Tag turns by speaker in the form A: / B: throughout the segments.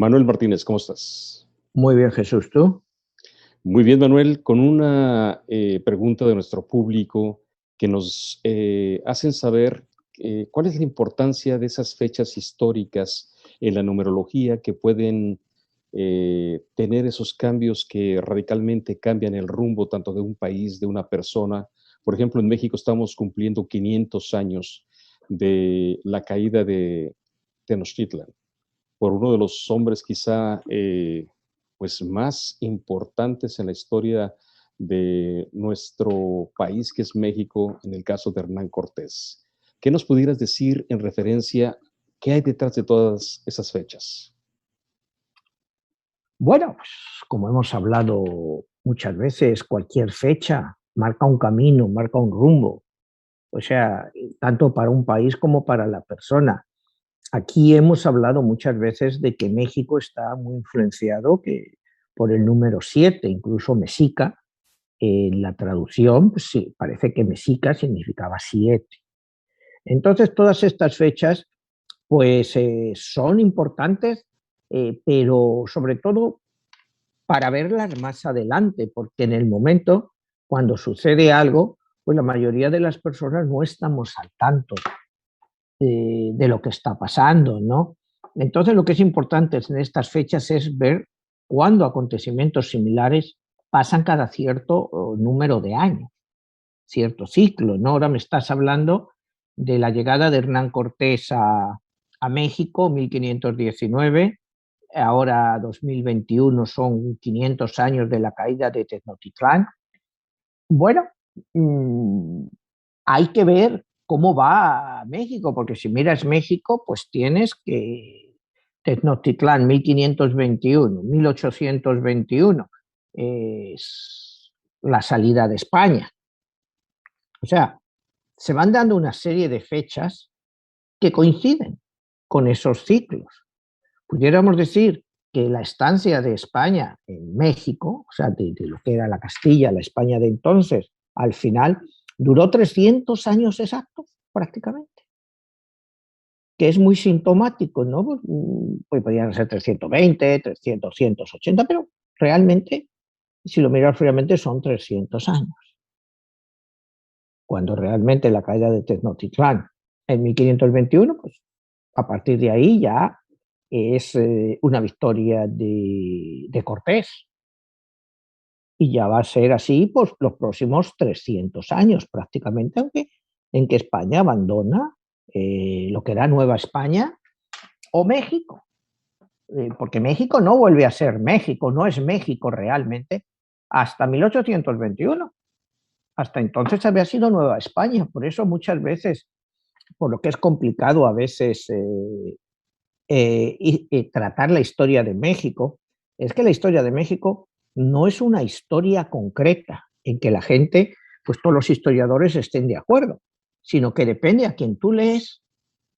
A: Manuel Martínez, ¿cómo estás?
B: Muy bien, Jesús, ¿tú?
A: Muy bien, Manuel, con una pregunta de nuestro público que nos hacen saber cuál es la importancia de esas fechas históricas en la numerología que pueden tener esos cambios que radicalmente cambian el rumbo tanto de un país, de una persona. Por ejemplo, en México estamos cumpliendo 500 años de la caída de Tenochtitlan por uno de los hombres quizá pues más importantes en la historia de nuestro país, que es México, en el caso de Hernán Cortés. ¿Qué nos pudieras decir en referencia, qué hay detrás de todas esas fechas?
B: Bueno, pues como hemos hablado muchas veces, cualquier fecha marca un camino, marca un rumbo, o sea, tanto para un país como para la persona. Aquí hemos hablado muchas veces de que México está muy influenciado por el número 7, incluso mexica. En la traducción, pues sí, parece que mexica significaba 7. Entonces, todas estas fechas, pues son importantes, pero sobre todo para verlas más adelante, porque en el momento, cuando sucede algo, pues la mayoría de las personas no estamos al tanto de lo que está pasando, ¿no? Entonces, lo que es importante en estas fechas es ver cuándo acontecimientos similares pasan cada cierto número de años, cierto ciclo, ¿no? Ahora me estás hablando de la llegada de Hernán Cortés a México, 1519, ahora 2021 son 500 años de la caída de Tenochtitlán. Bueno, mmm, hay que ver cómo va México, porque si miras México, pues tienes que Tenochtitlán 1521, 1821 es la salida de España. O sea, se van dando una serie de fechas que coinciden con esos ciclos. Pudiéramos decir que la estancia de España en México, o sea, de lo que era la Castilla, la España de entonces, al final duró 300 años exactos, prácticamente, que es muy sintomático, ¿no? Pues podrían ser 320, 300, 280, pero realmente, si lo miras fríamente, son 300 años. Cuando realmente la caída de Tenochtitlán en 1521, pues a partir de ahí ya es una victoria de Cortés. Y ya va a ser así pues, los próximos 300 años prácticamente, aunque en que España abandona lo que era Nueva España o México, porque México no vuelve a ser México, no es México realmente hasta 1821. Hasta entonces había sido Nueva España, por eso muchas veces, por lo que es complicado a veces tratar la historia de México, es que la historia de México no es una historia concreta en que la gente, pues todos los historiadores estén de acuerdo, sino que depende a quien tú lees,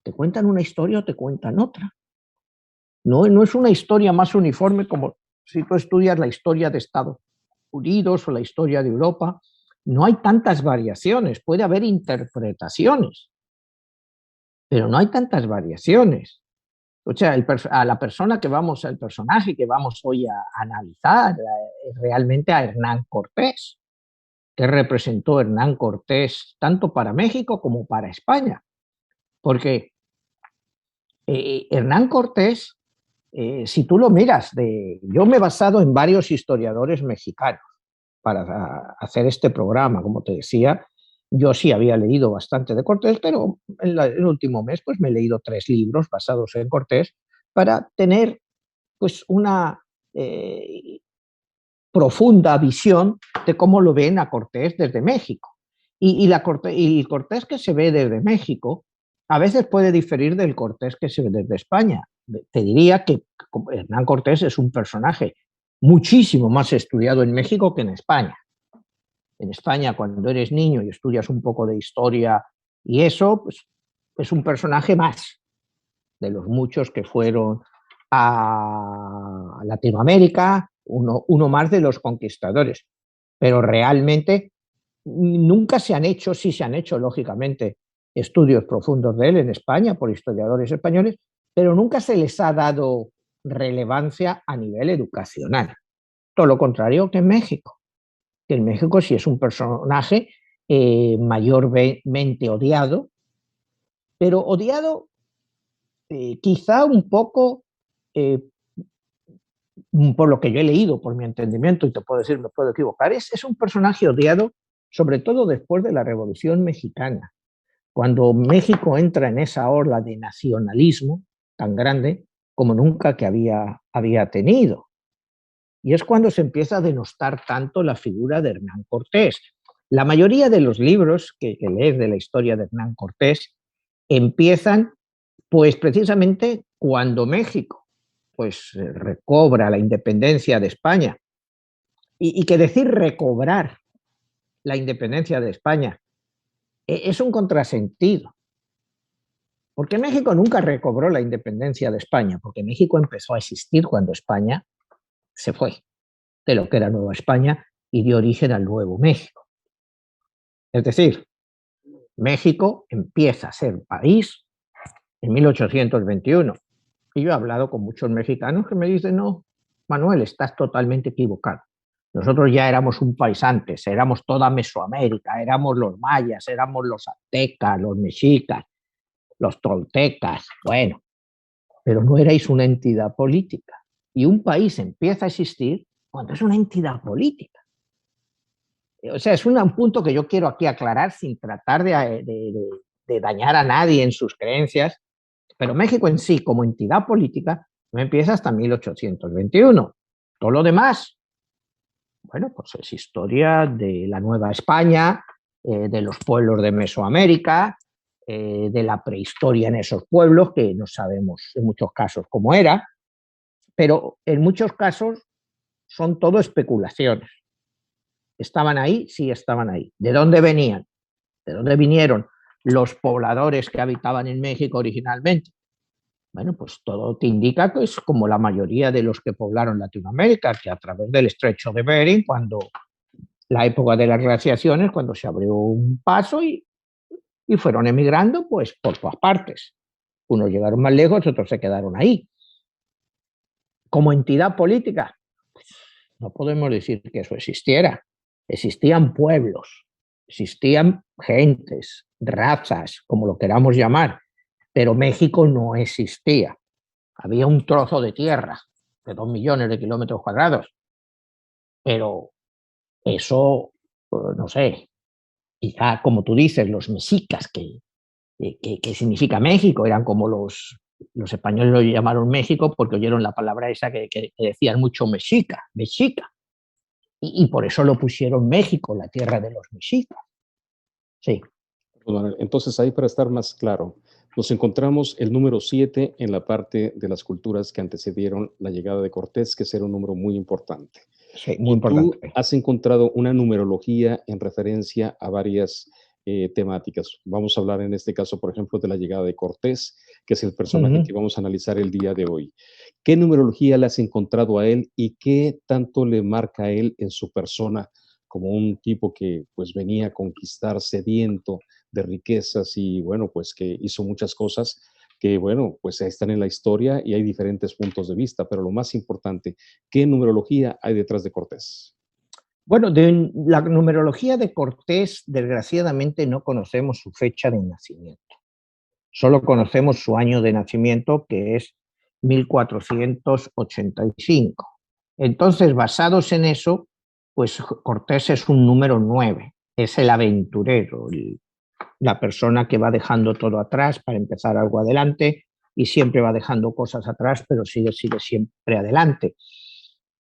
B: te cuentan una historia o te cuentan otra. No es una historia más uniforme como si tú estudias la historia de Estados Unidos o la historia de Europa. No hay tantas variaciones, puede haber interpretaciones, pero no hay tantas variaciones. O sea, a la persona que vamos, al personaje que vamos hoy a analizar, realmente a Hernán Cortés, que representó Hernán Cortés tanto para México como para España. Porque Hernán Cortés, si tú lo miras, yo me he basado en varios historiadores mexicanos para hacer este programa, como te decía. Yo sí había leído bastante de Cortés, pero en el último mes pues me he leído 3 libros basados en Cortés para tener pues una profunda visión de cómo lo ven a Cortés desde México. Y el Cortés que se ve desde México a veces puede diferir del Cortés que se ve desde España. Te diría que Hernán Cortés es un personaje muchísimo más estudiado en México que en España. En España, cuando eres niño y estudias un poco de historia y eso, pues es un personaje más de los muchos que fueron a Latinoamérica, uno más de los conquistadores. Pero realmente nunca se han hecho, sí se han hecho, lógicamente, estudios profundos de él en España por historiadores españoles, pero nunca se les ha dado relevancia a nivel educacional. Todo lo contrario que en México. Que en México sí es un personaje mayormente odiado, pero odiado quizá un poco eh, por lo que yo he leído, por mi entendimiento, y te puedo decir, me puedo equivocar, es un personaje odiado sobre todo después de la Revolución Mexicana, cuando México entra en esa ola de nacionalismo tan grande como nunca que había tenido. Y es cuando se empieza a denostar tanto la figura de Hernán Cortés. La mayoría de los libros que lees de la historia de Hernán Cortés empiezan pues precisamente cuando México pues recobra la independencia de España y que decir recobrar la independencia de España es un contrasentido, porque México nunca recobró la independencia de España, porque México empezó a existir cuando España se fue de lo que era Nueva España y dio origen al Nuevo México. Es decir, México empieza a ser país en 1821. Y yo he hablado con muchos mexicanos que me dicen, no, Manuel, estás totalmente equivocado. Nosotros ya éramos un país antes, éramos toda Mesoamérica, éramos los mayas, éramos los aztecas, los mexicas, los toltecas, bueno, pero no erais una entidad política. Y un país empieza a existir cuando es una entidad política. O sea, es un punto que yo quiero aquí aclarar sin tratar de dañar a nadie en sus creencias, pero México en sí, como entidad política, no empieza hasta 1821. Todo lo demás, bueno, pues es historia de la Nueva España, de los pueblos de Mesoamérica, de la prehistoria en esos pueblos, que no sabemos en muchos casos cómo era, pero en muchos casos son todo especulaciones. ¿Estaban ahí? Sí, estaban ahí. ¿De dónde venían? ¿De dónde vinieron los pobladores que habitaban en México originalmente? Bueno, pues todo te indica que es como la mayoría de los que poblaron Latinoamérica, que a través del estrecho de Bering, cuando la época de las glaciaciones, cuando se abrió un paso y fueron emigrando, pues por todas partes. Unos llegaron más lejos, otros se quedaron ahí. Como entidad política, pues, no podemos decir que eso existiera. Existían pueblos, existían gentes, razas, como lo queramos llamar, pero México no existía. Había un trozo de tierra de 2 millones de kilómetros cuadrados, pero eso, no sé, quizá como tú dices, los mexicas, que significa México, eran como los españoles lo llamaron México porque oyeron la palabra esa que decían mucho mexica, mexica, y por eso lo pusieron México, la tierra de los mexicas. Sí.
A: Entonces, ahí para estar más claro, nos encontramos el número 7 en la parte de las culturas que antecedieron la llegada de Cortés, que será un número muy importante.
B: Sí, muy
A: Y tú
B: importante.
A: has encontrado una numerología en referencia a varias temáticas. Vamos a hablar en este caso, por ejemplo, de la llegada de Cortés, que es el personaje que vamos a analizar el día de hoy. ¿Qué numerología le has encontrado a él y qué tanto le marca a él en su persona como un tipo que pues venía a conquistar sediento de riquezas y bueno, pues que hizo muchas cosas que bueno, pues están en la historia y hay diferentes puntos de vista, pero lo más importante, ¿qué numerología hay detrás de Cortés?
B: Bueno, de la numerología de Cortés, desgraciadamente no conocemos su fecha de nacimiento. Solo conocemos su año de nacimiento, que es 1485. Entonces, basados en eso, pues Cortés es un número 9, es el aventurero, la persona que va dejando todo atrás para empezar algo adelante y siempre va dejando cosas atrás, pero sigue siempre adelante,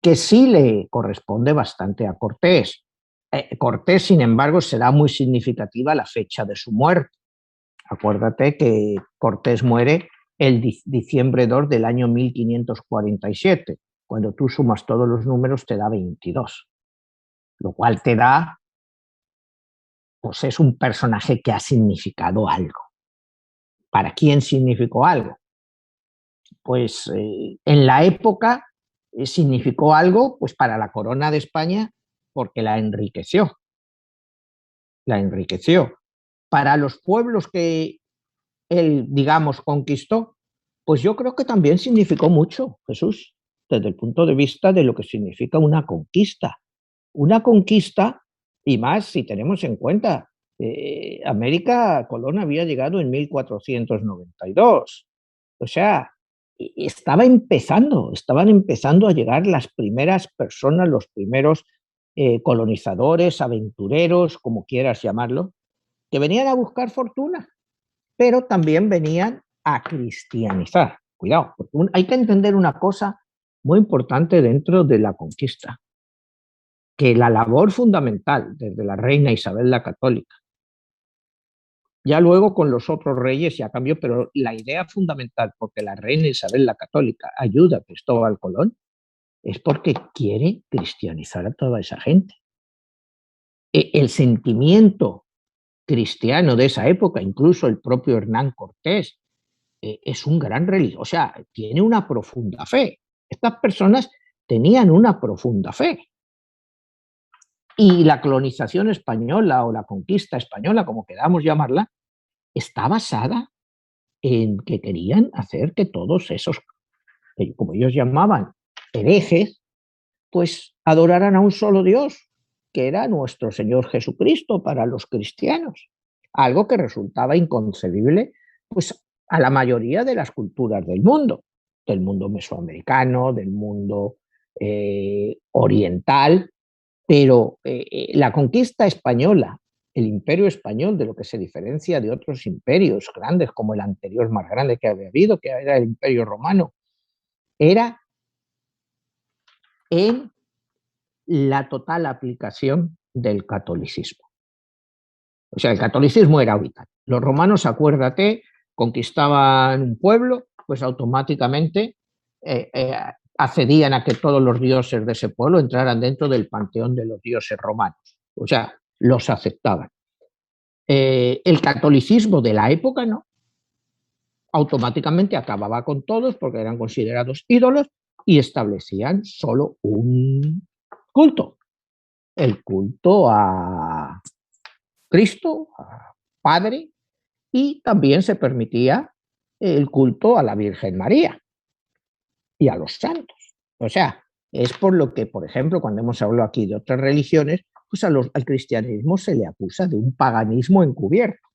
B: que sí le corresponde bastante a Cortés. Cortés, sin embargo, será muy significativa la fecha de su muerte. Acuérdate que Cortés muere el diciembre 2 del año 1547. Cuando tú sumas todos los números te da 22, lo cual te da, pues es un personaje que ha significado algo. ¿Para quién significó algo? Pues en la época significó algo pues para la corona de España porque la enriqueció. La enriqueció. Para los pueblos que él, digamos, conquistó, Pues yo creo que también significó mucho, Jesús, desde el punto de vista de lo que significa una conquista. Una conquista, y más si tenemos en cuenta, América, Colón había llegado en 1492. O sea, estaban empezando a llegar las primeras personas, los primeros colonizadores, aventureros, como quieras llamarlo, que venían a buscar fortuna, pero también venían a cristianizar. Cuidado, porque hay que entender una cosa muy importante dentro de la conquista, que la labor fundamental desde la reina Isabel la Católica, ya luego con los otros reyes ya cambió, pero la idea fundamental porque la reina Isabel la Católica ayuda a Cristóbal Colón es porque quiere cristianizar a toda esa gente. El sentimiento cristiano de esa época, incluso el propio Hernán Cortés, es un gran religioso, o sea, tiene una profunda fe. Estas personas tenían una profunda fe. Y la colonización española o la conquista española, como queramos llamarla, está basada en que querían hacer que todos esos, como ellos llamaban, herejes, pues adoraran a un solo Dios, que era nuestro Señor Jesucristo para los cristianos. Algo que resultaba inconcebible, pues, a la mayoría de las culturas del mundo mesoamericano, del mundo oriental, pero la conquista española, el imperio español, de lo que se diferencia de otros imperios grandes, como el anterior más grande que había habido, que era el imperio romano, era en la total aplicación del catolicismo. O sea, el catolicismo era vital. Los romanos, acuérdate, conquistaban un pueblo, pues automáticamente accedían a que todos los dioses de ese pueblo entraran dentro del panteón de los dioses romanos. O sea, los aceptaban. El catolicismo de la época no, automáticamente acababa con todos porque eran considerados ídolos y establecían solo un culto, el culto a Cristo, a Padre, y también se permitía el culto a la Virgen María y a los santos. O sea, es por lo que, por ejemplo, cuando hemos hablado aquí de otras religiones, pues al cristianismo se le acusa de un paganismo encubierto.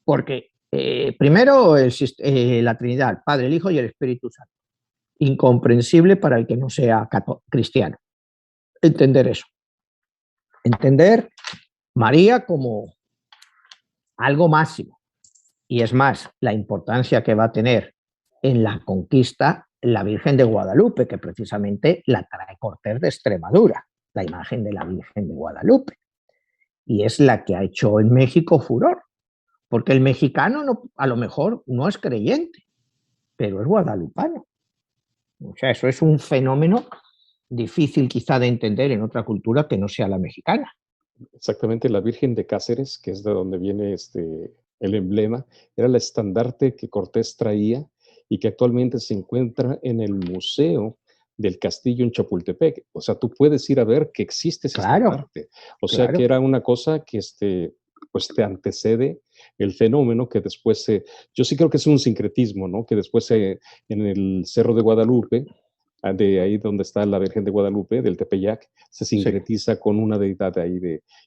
B: Porque primero la Trinidad, el Padre, el Hijo y el Espíritu Santo. Incomprensible para el que no sea cristiano. Entender eso. Entender María como algo máximo. Y es más, la importancia que va a tener en la conquista la Virgen de Guadalupe, que precisamente la trae Cortés de Extremadura, la imagen de la Virgen de Guadalupe. Y es la que ha hecho en México furor, porque el mexicano no, a lo mejor no es creyente, pero es guadalupano. O sea, eso es un fenómeno difícil quizá de entender en otra cultura que no sea la mexicana.
A: Exactamente, la Virgen de Cáceres, que es de donde viene el emblema, era el estandarte que Cortés traía y que actualmente se encuentra en el Museo del Castillo en Chapultepec. O sea, tú puedes ir a ver que existe ese
B: Claro,
A: estandarte. O sea,
B: claro.
A: que era una cosa que pues te antecede el fenómeno que después yo sí creo que es un sincretismo, ¿no? Que después en el Cerro de Guadalupe, de ahí donde está la Virgen de Guadalupe, del Tepeyac, se
B: Sí.
A: sincretiza con una deidad ahí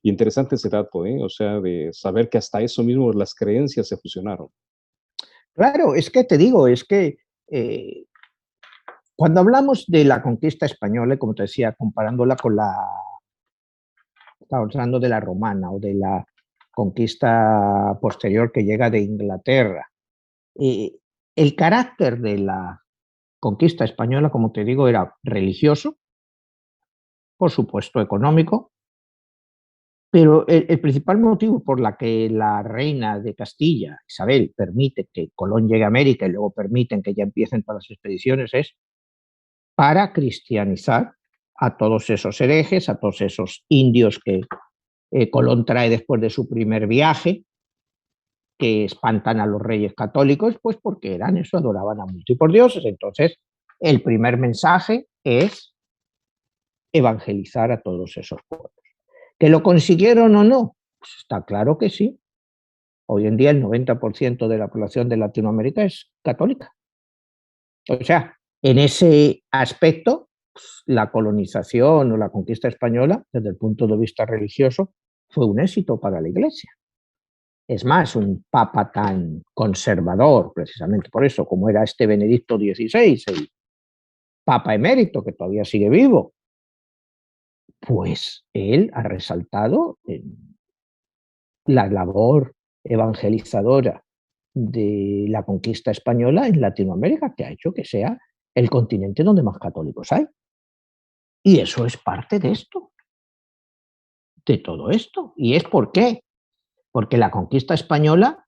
A: y interesante ese dato, ¿eh? O sea, de saber que hasta eso mismo las creencias se fusionaron.
B: Claro, es que te digo, es que eh, cuando hablamos de la conquista española, como te decía, comparándola con estamos hablando de la romana o de la conquista posterior que llega de Inglaterra, eh, el carácter de la conquista española, como te digo, era religioso, por supuesto económico, pero el principal motivo por la que la reina de Castilla, Isabel, permite que Colón llegue a América y luego permiten que ya empiecen todas las expediciones es para cristianizar a todos esos herejes, a todos esos indios que Colón trae después de su primer viaje, que espantan a los reyes católicos, pues porque eran eso, adoraban a múltiples dioses. Entonces, el primer mensaje es evangelizar a todos esos pueblos. ¿Que lo consiguieron o no? Pues está claro que sí. Hoy en día el 90% de la población de Latinoamérica es católica. O sea, en ese aspecto, la colonización o la conquista española, desde el punto de vista religioso, fue un éxito para la Iglesia. Es más, un papa tan conservador, precisamente por eso, como era este Benedicto XVI, el papa emérito, que todavía sigue vivo, pues él ha resaltado la labor evangelizadora de la conquista española en Latinoamérica, que ha hecho que sea el continente donde más católicos hay. Y eso es parte de esto, de todo esto. ¿Y es por qué? Porque la conquista española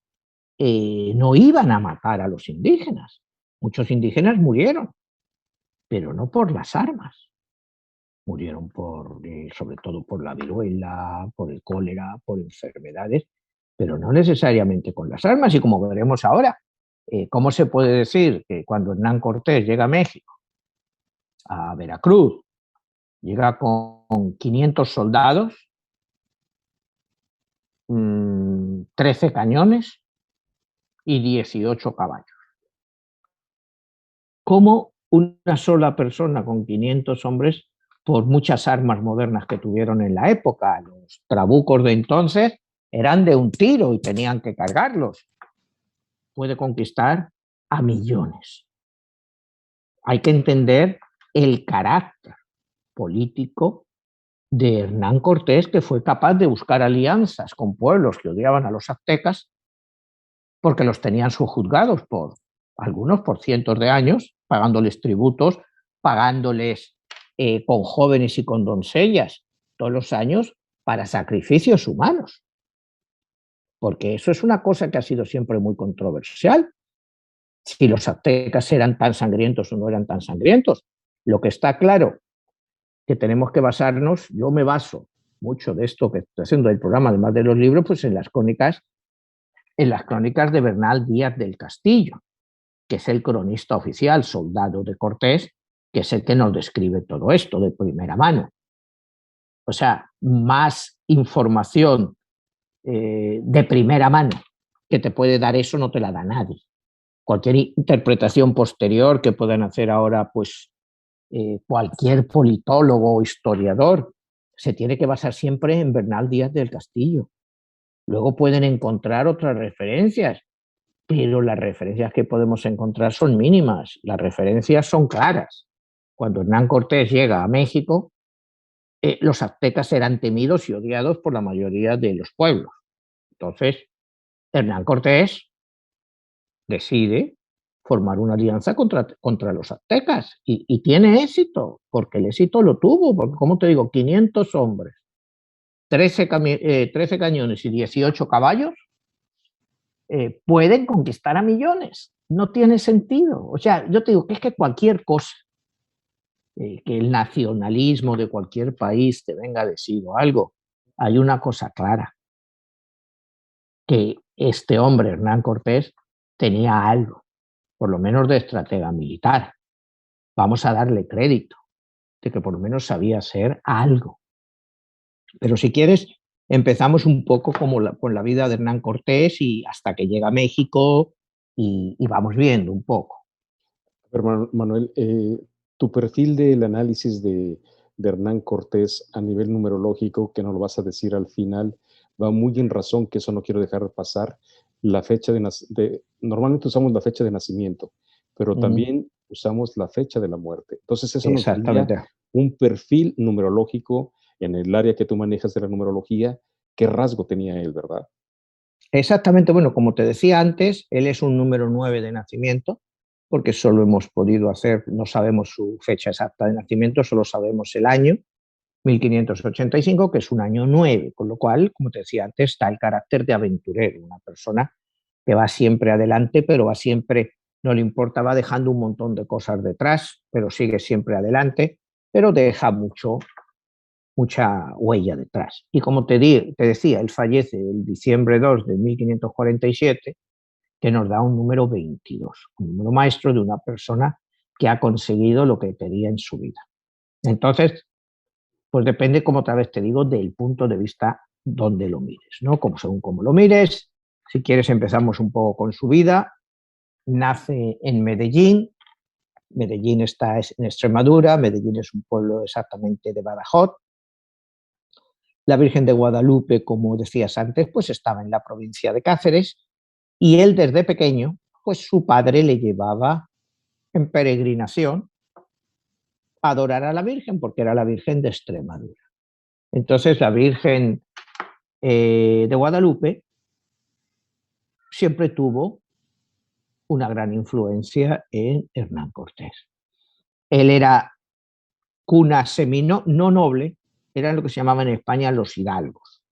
B: no iban a matar a los indígenas. Muchos indígenas murieron, pero no por las armas. Murieron sobre todo por la viruela, por el cólera, por enfermedades, pero no necesariamente con las armas. Y como veremos ahora, ¿cómo se puede decir que cuando Hernán Cortés llega a México, a Veracruz, llega con 500 soldados, 13 cañones y 18 caballos? ¿Cómo una sola persona con 500 hombres, por muchas armas modernas que tuvieron en la época, los trabucos de entonces eran de un tiro y tenían que cargarlos, puede conquistar a millones? Hay que entender el carácter político de Hernán Cortés, que fue capaz de buscar alianzas con pueblos que odiaban a los aztecas porque los tenían sojuzgados por algunos por cientos de años, pagándoles tributos, pagándoles con jóvenes y con doncellas todos los años para sacrificios humanos. Porque eso es una cosa que ha sido siempre muy controversial. Si los aztecas eran tan sangrientos o no eran tan sangrientos. Lo que está claro que tenemos que basarnos, yo me baso mucho de esto que estoy haciendo del programa, además de los libros, pues en las crónicas de Bernal Díaz del Castillo, que es el cronista oficial, soldado de Cortés, que es el que nos describe todo esto de primera mano. O sea, más información de primera mano que te puede dar eso no te la da nadie. Cualquier interpretación posterior que puedan hacer ahora, pues cualquier politólogo o historiador, se tiene que basar siempre en Bernal Díaz del Castillo. Luego pueden encontrar otras referencias, pero las referencias que podemos encontrar son mínimas, las referencias son claras. Cuando Hernán Cortés llega a México, los aztecas eran temidos y odiados por la mayoría de los pueblos. Entonces, Hernán Cortés decide formar una alianza contra los aztecas y tiene éxito, porque el éxito lo tuvo, porque como te digo, 500 hombres, 13 cañones y 18 caballos, pueden conquistar a millones. No tiene sentido. O sea, yo te digo que es que cualquier cosa, que el nacionalismo de cualquier país te venga a decir algo, hay una cosa clara, que este hombre, Hernán Cortés, tenía algo, por lo menos de estratega militar. Vamos a darle crédito de que por lo menos sabía hacer algo. Pero si quieres, empezamos un poco con la vida de Hernán Cortés y hasta que llega a México y vamos viendo un poco.
A: A ver, Manuel, tu perfil del análisis de Hernán Cortés a nivel numerológico, que nos lo vas a decir al final, va muy en razón, que eso no quiero dejar pasar, la fecha normalmente usamos la fecha de nacimiento, pero también usamos la fecha de la muerte. Entonces eso nos daría
B: Exactamente.
A: un perfil numerológico en el área que tú manejas de la numerología, qué rasgo tenía él, ¿verdad?
B: Exactamente, bueno, como te decía antes, él es un número 9 de nacimiento, porque solo hemos podido hacer, no sabemos su fecha exacta de nacimiento, solo sabemos el año, 1585, que es un año 9, con lo cual, como te decía antes, está el carácter de aventurero, una persona que va siempre adelante, pero va siempre, no le importa, va dejando un montón de cosas detrás, pero sigue siempre adelante, pero deja mucha huella detrás. Y como te decía, él fallece el diciembre 2 de 1547, que nos da un número 22, un número maestro de una persona que ha conseguido lo que quería en su vida. Entonces, pues depende, como otra vez te digo, del punto de vista donde lo mires, ¿no? Como según cómo lo mires, Si quieres empezamos un poco con su vida. Nace en Medellín. Medellín está en Extremadura. Medellín es un pueblo exactamente de Badajoz. La Virgen de Guadalupe, como decías antes, pues estaba en la provincia de Cáceres, y él desde pequeño, pues su padre le llevaba en peregrinación a adorar a la Virgen, porque era la Virgen de Extremadura. Entonces la Virgen de Guadalupe siempre tuvo una gran influencia en Hernán Cortés. Él era cuna no noble, eran lo que se llamaban en España los hidalgos.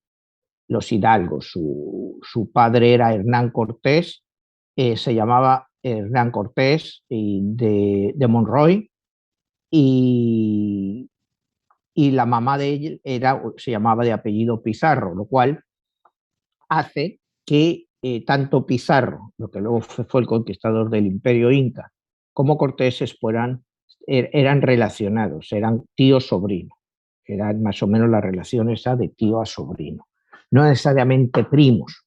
B: Los hidalgos, su padre era Hernán Cortés, se llamaba Hernán Cortés de Monroy, y la mamá de él se llamaba de apellido Pizarro, lo cual hace que tanto Pizarro, lo que luego fue el conquistador del Imperio Inca, como Cortés eran relacionados, eran tío-sobrino, eran más o menos la relación esa de tío a sobrino, no necesariamente primos,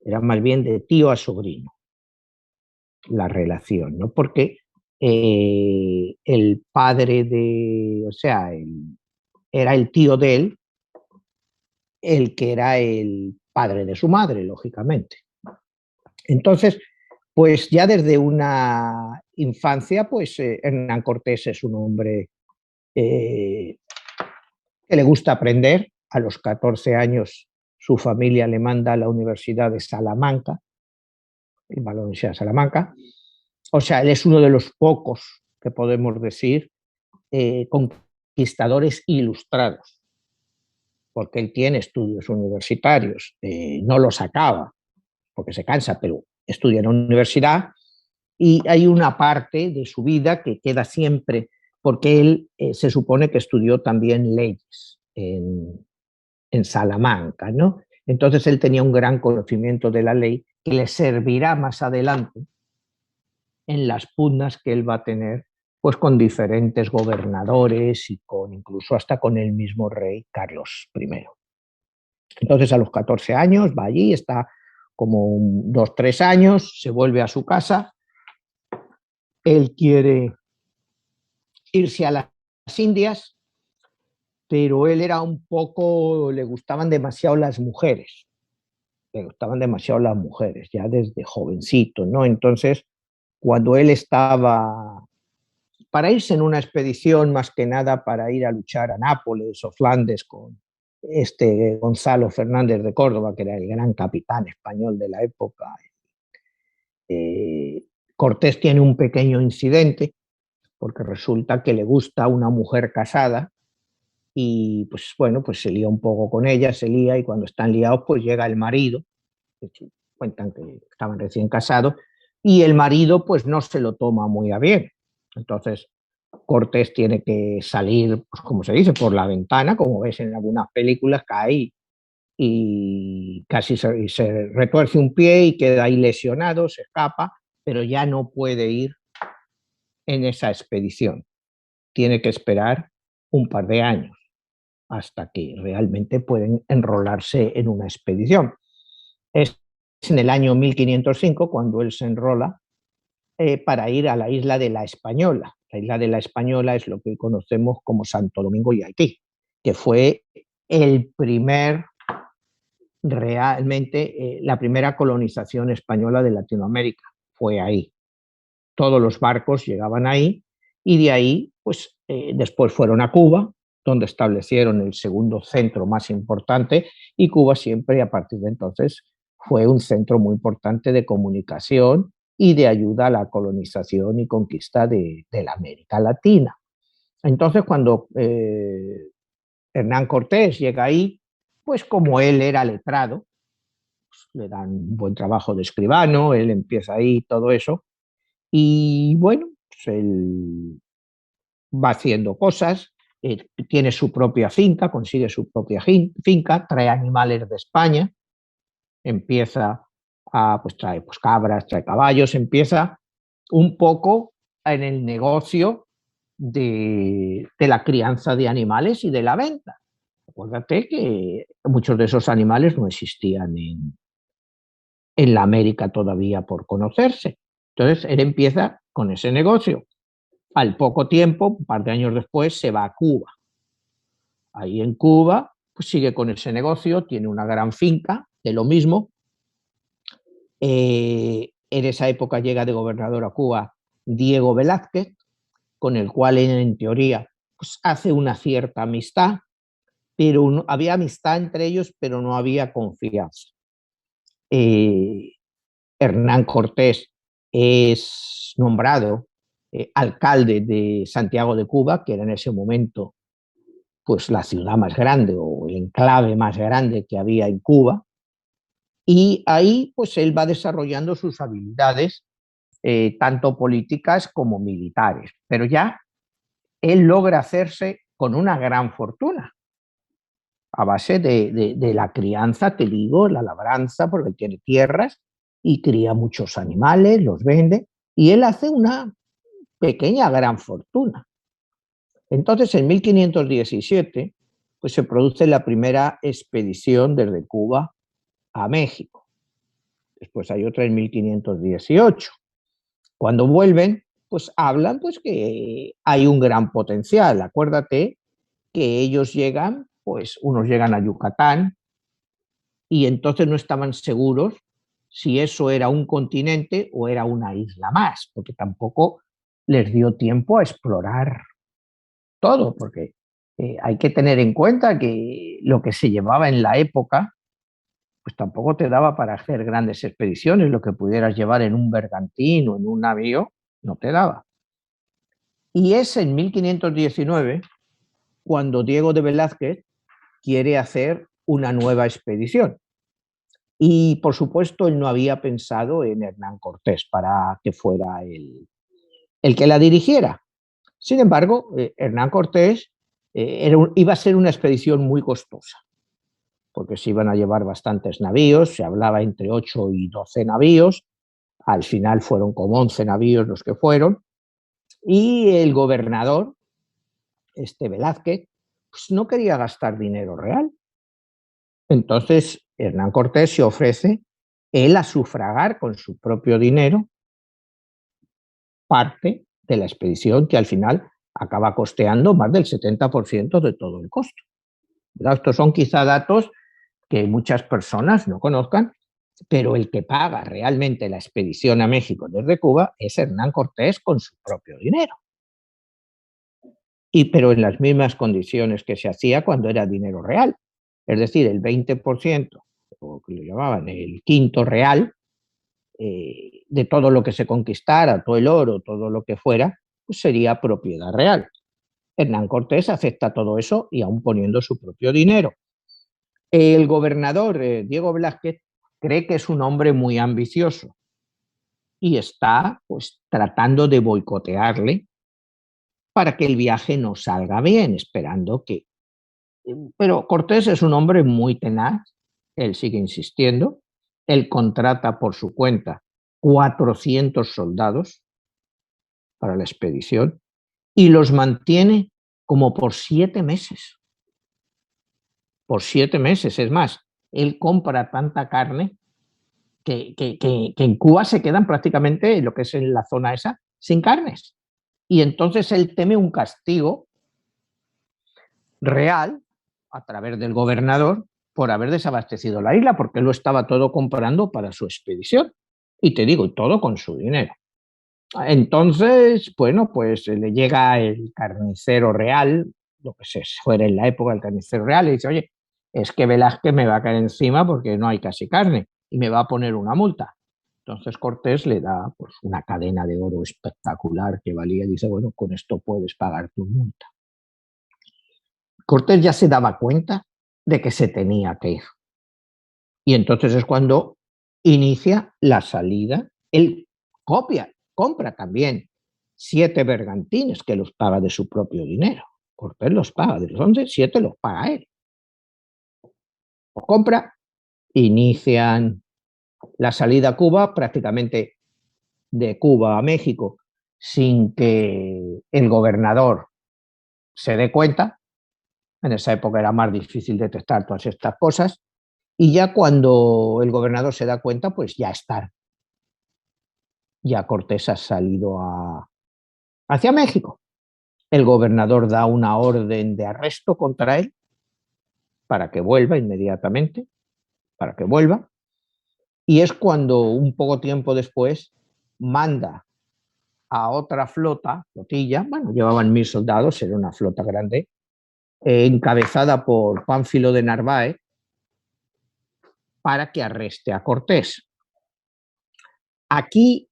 B: era más bien de tío a sobrino la relación, ¿no? Porque el padre era el tío de él, el que era el padre de su madre, lógicamente. Entonces, pues ya desde una infancia, pues Hernán Cortés es un hombre que le gusta aprender. A los 14 años su familia le manda a la Universidad de Salamanca, la Universidad de Salamanca. O sea, él es uno de los pocos, que podemos decir, conquistadores ilustrados, porque él tiene estudios universitarios, no los acaba, porque se cansa, pero estudia en la universidad, y hay una parte de su vida que queda siempre, porque él se supone que estudió también leyes en Salamanca, ¿no? Entonces él tenía un gran conocimiento de la ley que le servirá más adelante en las pugnas que él va a tener pues con diferentes gobernadores y incluso hasta con el mismo rey Carlos I. Entonces a los 14 años va allí, está como 2, 3 años, se vuelve a su casa. Él quiere irse a las Indias, pero él era le gustaban demasiado las mujeres, ya desde jovencito, ¿no? Entonces, cuando él estaba para irse en una expedición, más que nada para ir a luchar a Nápoles o Flandes con Gonzalo Fernández de Córdoba, que era el gran capitán español de la época, Cortés tiene un pequeño incidente, porque resulta que le gusta una mujer casada, y pues bueno, pues se lía un poco con ella, y cuando están liados pues llega el marido, cuentan que estaban recién casados, y el marido pues no se lo toma muy a bien. Entonces Cortés tiene que salir, pues, como se dice, por la ventana, como ves en algunas películas, cae y casi se retuerce un pie y queda ahí lesionado, se escapa, pero ya no puede ir en esa expedición. Tiene que esperar un par de años hasta que realmente pueden enrolarse en una expedición. Es en el año 1505 cuando él se enrola para ir a la isla de la Española. La isla de la Española es lo que conocemos como Santo Domingo y Haití, que fue la primera colonización española de Latinoamérica. Fue ahí. Todos los barcos llegaban ahí, y de ahí, pues después fueron a Cuba, donde establecieron el segundo centro más importante, y Cuba siempre, a partir de entonces, fue un centro muy importante de comunicación y de ayuda a la colonización y conquista de la América Latina. Entonces, cuando Hernán Cortés llega ahí, pues como él era letrado, pues, le dan un buen trabajo de escribano, él empieza ahí todo eso, y bueno, pues él va haciendo cosas, tiene su propia finca, consigue su propia finca, trae animales de España, empieza pues trae pues cabras, trae caballos, empieza un poco en el negocio de la crianza de animales y de la venta. Acuérdate que muchos de esos animales no existían en la América todavía por conocerse. Entonces él empieza con ese negocio. Al poco tiempo, un par de años después, se va a Cuba. Ahí en Cuba, pues sigue con ese negocio, tiene una gran finca de lo mismo. En esa época llega de gobernador a Cuba Diego Velázquez, con el cual en teoría pues, hace una cierta amistad, pero no, había amistad entre ellos, pero no había confianza. Hernán Cortés es nombrado alcalde de Santiago de Cuba, que era en ese momento pues la ciudad más grande o el enclave más grande que había en Cuba, y ahí pues él va desarrollando sus habilidades tanto políticas como militares, pero ya él logra hacerse con una gran fortuna a base de la crianza, te digo, la labranza, porque tiene tierras y cría muchos animales, los vende, y él hace una pequeña gran fortuna. Entonces, en 1517, pues se produce la primera expedición desde Cuba a México. Después hay otra en 1518. Cuando vuelven, pues hablan pues que hay un gran potencial. Acuérdate que ellos llegan, pues unos llegan a Yucatán y entonces no estaban seguros si eso era un continente o era una isla más, porque tampoco les dio tiempo a explorar todo, porque hay que tener en cuenta que lo que se llevaba en la época, pues tampoco te daba para hacer grandes expediciones, lo que pudieras llevar en un bergantín o en un navío, no te daba. Y es en 1519 cuando Diego de Velázquez quiere hacer una nueva expedición. Y por supuesto él no había pensado en Hernán Cortés para que fuera el que la dirigiera. Sin embargo, Hernán Cortés iba a ser una expedición muy costosa, porque se iban a llevar bastantes navíos, se hablaba entre 8 y 12 navíos, al final fueron como 11 navíos los que fueron, y el gobernador, Velázquez, pues no quería gastar dinero real. Entonces Hernán Cortés se ofrece él a sufragar con su propio dinero parte de la expedición, que al final acaba costeando más del 70% de todo el costo. Estos son quizá datos que muchas personas no conozcan, pero el que paga realmente la expedición a México desde Cuba es Hernán Cortés con su propio dinero. Pero en las mismas condiciones que se hacía cuando era dinero real. Es decir, el 20%, o que lo llamaban el quinto real, de todo lo que se conquistara, todo el oro, todo lo que fuera, pues sería propiedad real. Hernán Cortés acepta todo eso y aún poniendo su propio dinero. El gobernador Diego Velázquez cree que es un hombre muy ambicioso y está pues tratando de boicotearle para que el viaje no salga bien, esperando que... Pero Cortés es un hombre muy tenaz, él sigue insistiendo, él contrata por su cuenta 400 soldados para la expedición y los mantiene como por 7 meses. Por 7 meses, es más, él compra tanta carne que en Cuba se quedan prácticamente, lo que es en la zona esa, sin carnes. Y entonces él teme un castigo real a través del gobernador por haber desabastecido la isla, porque él lo estaba todo comprando para su expedición. Y te digo, todo con su dinero. Entonces, bueno, pues le llega el carnicero real, lo que se fuera en la época el carnicero real, y dice, oye, es que Velázquez me va a caer encima porque no hay casi carne y me va a poner una multa. Entonces Cortés le da pues, una cadena de oro espectacular que valía y dice, bueno, con esto puedes pagar tu multa. Cortés ya se daba cuenta de que se tenía que ir. Y entonces es cuando inicia la salida. Él compra también 7 bergantines que los paga de su propio dinero. Cortés los paga, de los 11, 7 los paga él. Los compra, inician la salida a Cuba, prácticamente de Cuba a México, sin que el gobernador se dé cuenta. En esa época era más difícil detectar todas estas cosas. Y ya cuando el gobernador se da cuenta, pues ya está. Ya Cortés ha salido hacia México. El gobernador da una orden de arresto contra él para que vuelva inmediatamente, para que vuelva. Y es cuando un poco tiempo después manda a otra flotilla, bueno, llevaban 1000 soldados, era una flota grande, encabezada por Pánfilo de Narváez, para que arreste a Cortés. Aquí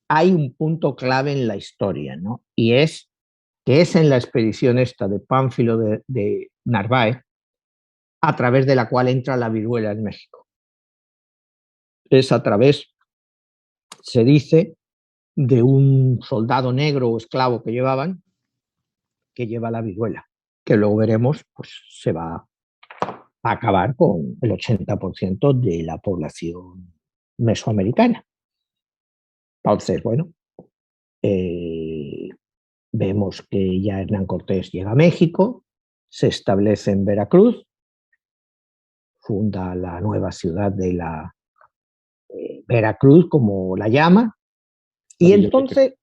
B: hay un punto clave en la historia, ¿no? Y es que es en la expedición esta de Pánfilo de Narváez a través de la cual entra la viruela en México. Es a través, se dice, de un soldado negro o esclavo que llevaban, que lleva la viruela, que luego veremos, pues se va a acabar con el 80% de la población mesoamericana. Entonces, bueno, vemos que ya Hernán Cortés llega a México, se establece en Veracruz, funda la nueva ciudad de la Veracruz, como la llama, y entonces,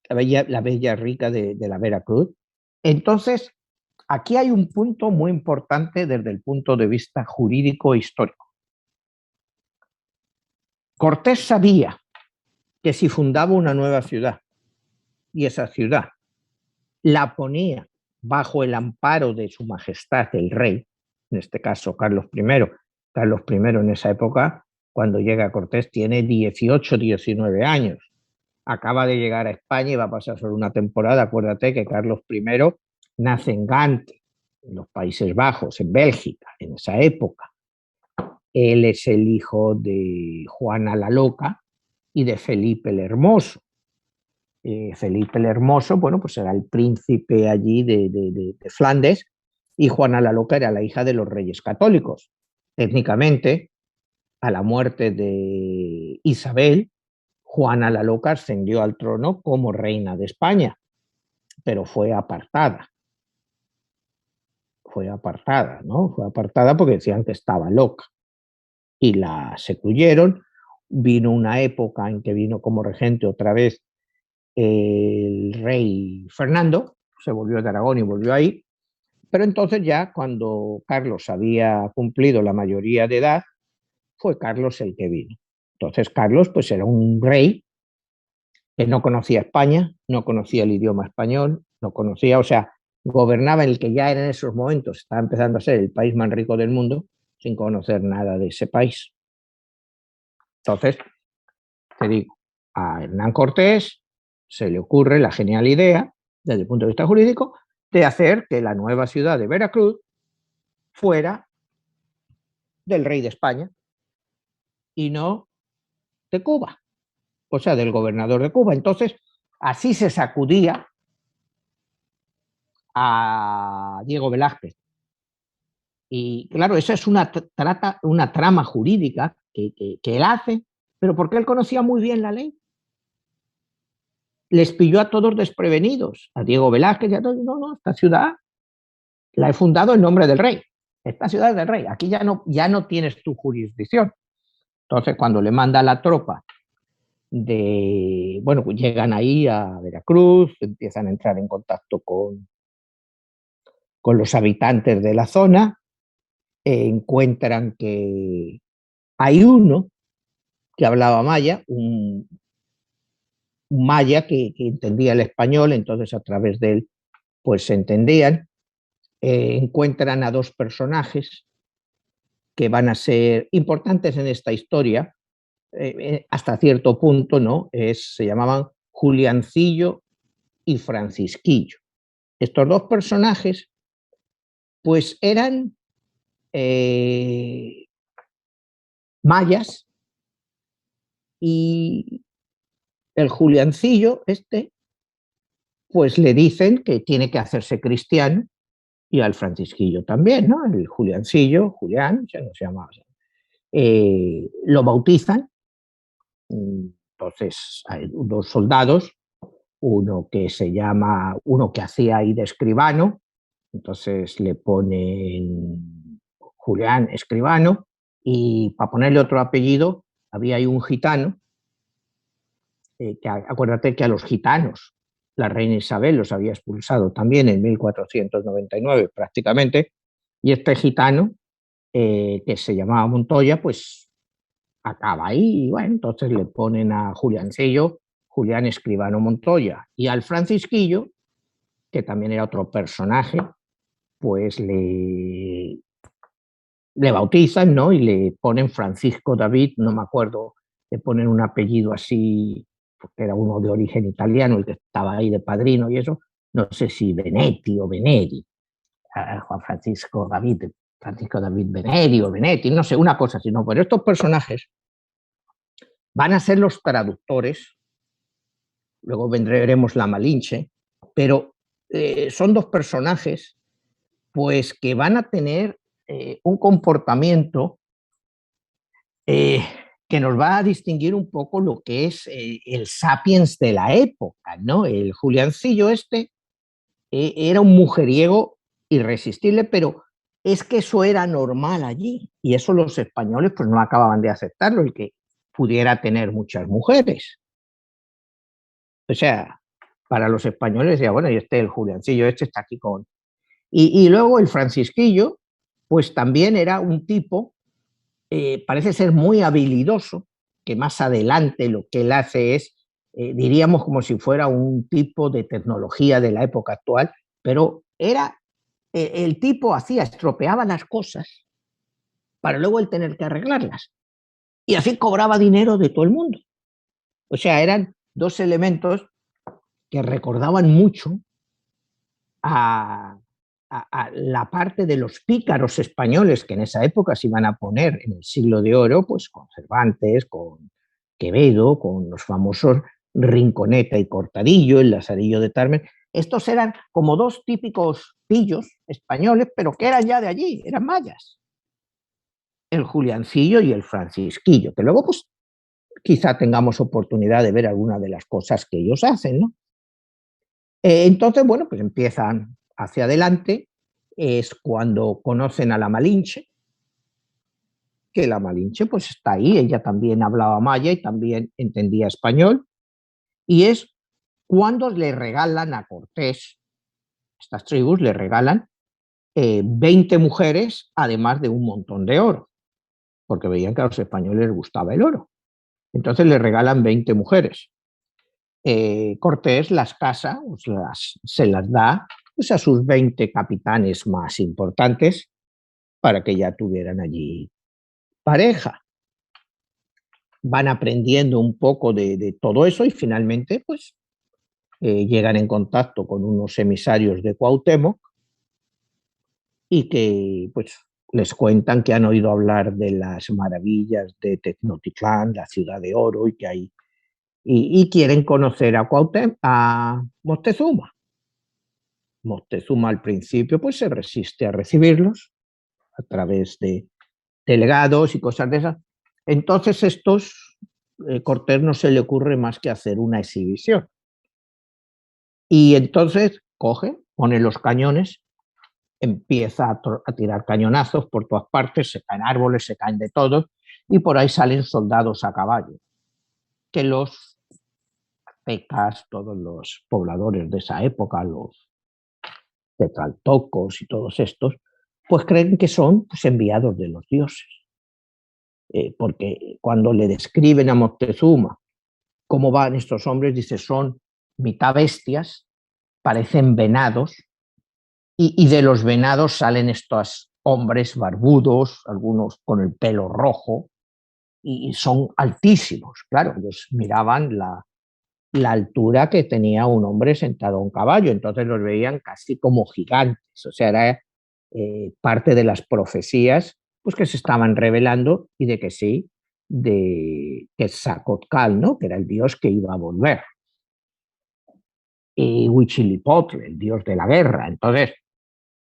B: la bella rica de la Veracruz. Entonces, aquí hay un punto muy importante desde el punto de vista jurídico e histórico. Cortés sabía que si fundaba una nueva ciudad y esa ciudad la ponía bajo el amparo de su majestad el rey, en este caso Carlos I. Carlos I en esa época, cuando llega Cortés, tiene 18, 19 años. Acaba de llegar a España y va a pasar solo una temporada. Acuérdate que Carlos I nace en Gante, en los Países Bajos, en Bélgica, en esa época. Él es el hijo de Juana la Loca y de Felipe el Hermoso. Felipe el Hermoso, bueno, pues era el príncipe allí de Flandes, y Juana la Loca era la hija de los reyes católicos. Técnicamente, a la muerte de Isabel, Juana la Loca ascendió al trono como reina de España, pero fue apartada. Fue apartada, ¿no? Fue apartada porque decían que estaba loca y la secluyeron. Vino una época en que vino como regente otra vez el rey Fernando, se volvió de Aragón y volvió ahí, pero entonces ya cuando Carlos había cumplido la mayoría de edad, fue Carlos el que vino. Entonces Carlos pues era un rey que no conocía España, no conocía el idioma español, no conocía, o sea, gobernaba en el que ya en esos momentos estaba empezando a ser el país más rico del mundo sin conocer nada de ese país. Entonces, te digo, a Hernán Cortés se le ocurre la genial idea, desde el punto de vista jurídico, de hacer que la nueva ciudad de Veracruz fuera del rey de España y no de Cuba, o sea, del gobernador de Cuba. Entonces, así se sacudía a Diego Velázquez. Y claro, esa es una trama jurídica que él hace, pero porque él conocía muy bien la ley. Les pilló a todos desprevenidos, a Diego Velázquez y a todos. No, esta ciudad la he fundado en nombre del rey. Esta ciudad es del rey. Aquí ya no tienes tu jurisdicción. Entonces, cuando le manda la tropa bueno, pues llegan ahí a Veracruz, empiezan a entrar en contacto con los habitantes de la zona, encuentran que hay uno que hablaba maya, un maya que entendía el español, entonces a través de él pues se entendían. Encuentran a dos personajes que van a ser importantes en esta historia, hasta cierto punto, ¿no? Se llamaban Juliancillo y Francisquillo. Estos dos personajes, pues eran mayas, y el Juliancillo, pues le dicen que tiene que hacerse cristiano, y al Francisquillo también, ¿no? El Juliancillo, Julián, ya no se llamaba así, lo bautizan. Entonces hay dos soldados, uno que hacía ahí de escribano, entonces le ponen Julián Escribano, Y para ponerle otro apellido, había ahí un gitano, acuérdate que a los gitanos la reina Isabel los había expulsado también en 1499 prácticamente, y este gitano, que se llamaba Montoya, pues acaba ahí, y bueno, entonces le ponen a Juliancillo, Julián Escribano Montoya, y al Francisquillo, que también era otro personaje, pues le bautizan, ¿no? Y le ponen Francisco David, no me acuerdo, le ponen un apellido así, porque era uno de origen italiano, el que estaba ahí de padrino y eso, no sé si Benetti o Beneri, Juan Francisco David Beneri o Benetti, no sé, una cosa así, no, pero estos personajes van a ser los traductores, luego vendremos la Malinche, pero son dos personajes pues que van a tener un comportamiento eh, que nos va a distinguir un poco lo que es el sapiens de la época, ¿no? El Juliancillo este era un mujeriego irresistible, pero es que eso era normal allí y eso los españoles pues no acababan de aceptarlo, el que pudiera tener muchas mujeres. O sea, para los españoles decía, bueno, y el Juliancillo este está aquí con... Y luego el Francisquillo, pues también era un tipo, parece ser muy habilidoso, que más adelante lo que él hace es, diríamos como si fuera un tipo de tecnología de la época actual, pero era, el tipo hacía, estropeaba las cosas para luego él tener que arreglarlas. Y así cobraba dinero de todo el mundo. O sea, eran dos elementos que recordaban mucho a, a la parte de los pícaros españoles que en esa época se iban a poner en el siglo de oro, pues con Cervantes, con Quevedo, con los famosos Rinconeta y Cortadillo, el Lazarillo de Tarmes. Estos eran como dos típicos pillos españoles, pero que eran ya de allí, eran mayas. El Juliancillo y el Francisquillo, que luego pues quizá tengamos oportunidad de ver algunas de las cosas que ellos hacen, ¿no? Entonces, bueno, pues empiezan hacia adelante, es cuando conocen a la Malinche, que la Malinche pues está ahí, ella también hablaba maya y también entendía español, y es cuando le regalan a Cortés, estas tribus le regalan 20 mujeres, además de un montón de oro, porque veían que a los españoles les gustaba el oro. Entonces le regalan 20 mujeres. Cortés las casa, se las da pues, a sus 20 capitanes más importantes para que ya tuvieran allí pareja. Van aprendiendo un poco de todo eso y finalmente pues llegan en contacto con unos emisarios de Cuauhtémoc y que pues les cuentan que han oído hablar de las maravillas de Tecnotitlán, la ciudad de oro, y que hay y quieren conocer a Cuauhtémoc, a Moctezuma. Moctezuma al principio pues se resiste a recibirlos a través de delegados y cosas de esas. Entonces estos, Cortés no se le ocurre más que hacer una exhibición. Y entonces coge, pone los cañones, empieza a tirar cañonazos por todas partes, se caen árboles, se caen de todo, y por ahí salen soldados a caballo, que los aztecas, todos los pobladores de esa época, los tetraltocos y todos estos, pues creen que son pues, enviados de los dioses. Porque cuando le describen a Moctezuma cómo van estos hombres, dice, son mitad bestias, parecen venados, y de los venados salen estos hombres barbudos, algunos con el pelo rojo, y son altísimos. Claro, ellos miraban la altura que tenía un hombre sentado a un caballo, entonces los veían casi como gigantes, o sea, era parte de las profecías pues, que se estaban revelando y de que sí, de Quetzalcóatl, ¿no? Que era el dios que iba a volver, y Huitzilopochtli, el dios de la guerra. Entonces,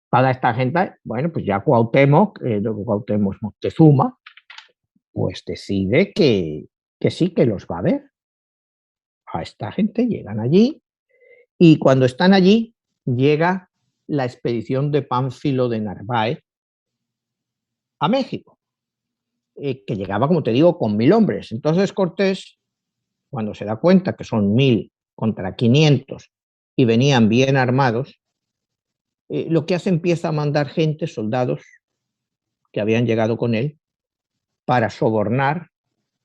B: toda esta gente, bueno, pues ya Cuauhtémoc, Moctezuma, pues decide que sí, que los va a ver. A esta gente llegan allí y cuando están allí llega la expedición de Pánfilo de Narváez a México. que llegaba, como te digo, con 1000 hombres. Entonces Cortés, cuando se da cuenta que son 1000 contra 500 y venían bien armados, lo que hace empieza a mandar gente, soldados que habían llegado con él, para sobornar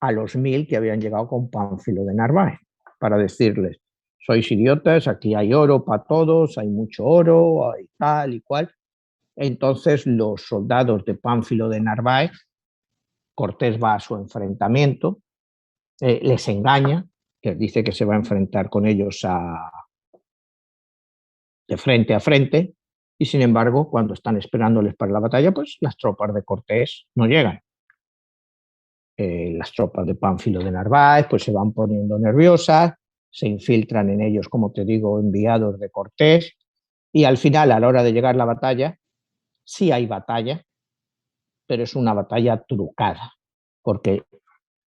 B: a los 1000 que habían llegado con Pánfilo de Narváez, para decirles, sois idiotas, aquí hay oro para todos, hay mucho oro, hay tal y cual. Entonces los soldados de Pánfilo de Narváez, Cortés va a su enfrentamiento, les engaña, les dice que se va a enfrentar con ellos de frente a frente, y sin embargo, cuando están esperándoles para la batalla, pues las tropas de Cortés no llegan. Las tropas de Pánfilo de Narváez pues se van poniendo nerviosas, se infiltran en ellos, como te digo, enviados de Cortés, y al final, a la hora de llegar la batalla, sí hay batalla, pero es una batalla trucada, porque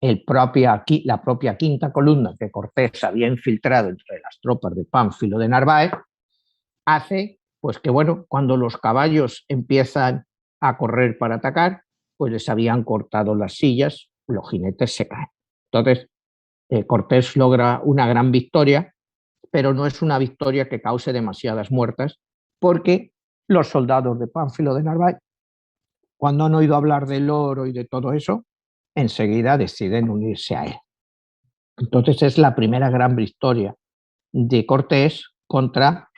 B: la propia quinta columna que Cortés había infiltrado entre las tropas de Pánfilo de Narváez hace pues que, bueno, cuando los caballos empiezan a correr para atacar, pues les habían cortado las sillas, los jinetes se caen. Entonces, Cortés logra una gran victoria, pero no es una victoria que cause demasiadas muertas, porque los soldados de Pánfilo de Narváez, cuando han oído hablar del oro y de todo eso, enseguida deciden unirse a él. Entonces es la primera gran victoria de Cortés contra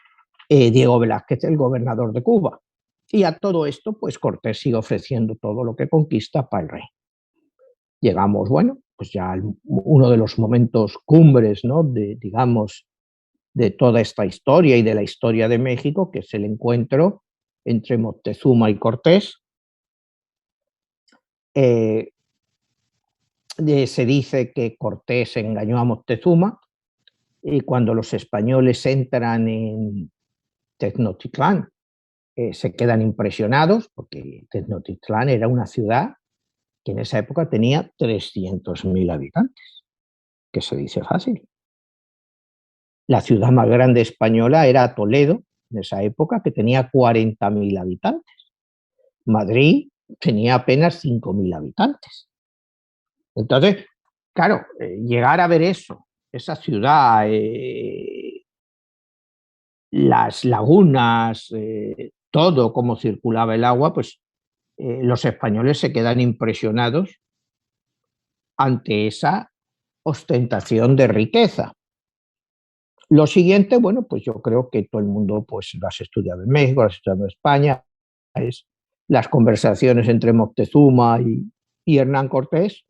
B: Diego Velázquez, el gobernador de Cuba. Y a todo esto, pues Cortés sigue ofreciendo todo lo que conquista para el rey. Llegamos, bueno, pues ya a uno de los momentos cumbres, ¿no? Digamos, de toda esta historia y de la historia de México, que es el encuentro entre Moctezuma y Cortés. Se dice que Cortés engañó a Moctezuma, y cuando los españoles entran en Tenochtitlán, se quedan impresionados, porque Tenochtitlán era una ciudad que en esa época tenía 300.000 habitantes, que se dice fácil. La ciudad más grande española era Toledo, en esa época, que tenía 40.000 habitantes. Madrid tenía apenas 5.000 habitantes. Entonces, claro, llegar a ver eso, esa ciudad, las lagunas, todo cómo circulaba el agua, pues los españoles se quedan impresionados ante esa ostentación de riqueza. Lo siguiente, bueno, pues yo creo que todo el mundo pues lo has estudiado en México, lo has estudiado en España, es las conversaciones entre Moctezuma y Hernán Cortés,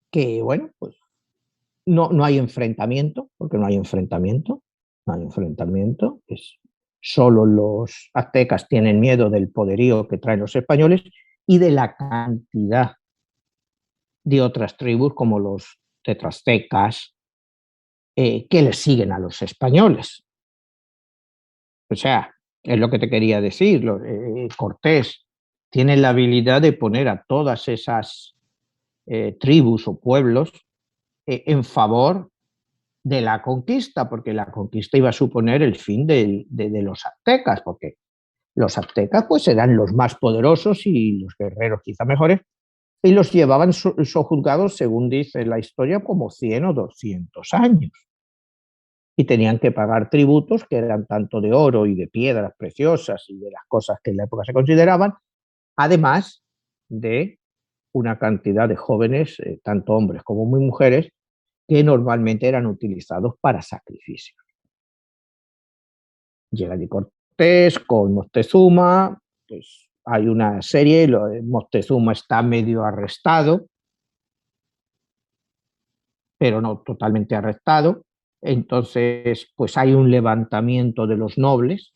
B: que bueno, pues no hay enfrentamiento, porque no hay enfrentamiento, no hay enfrentamiento, es solo los aztecas tienen miedo del poderío que traen los españoles y de la cantidad de otras tribus como los tetrastecas, que les siguen a los españoles. O sea, es lo que te quería decir, Cortés tiene la habilidad de poner a todas esas tribus o pueblos en favor de la conquista, porque la conquista iba a suponer el fin de los aztecas, porque los aztecas pues eran los más poderosos y los guerreros quizá mejores, y los llevaban sojuzgados, según dice la historia, como 100 o 200 años. Y tenían que pagar tributos que eran tanto de oro y de piedras preciosas y de las cosas que en la época se consideraban, además de una cantidad de jóvenes, tanto hombres como muy mujeres, que normalmente eran utilizados para sacrificios. Llega allí Cortés con Moctezuma, pues hay una serie, Moctezuma está medio arrestado, pero no totalmente arrestado. Entonces, pues hay un levantamiento de los nobles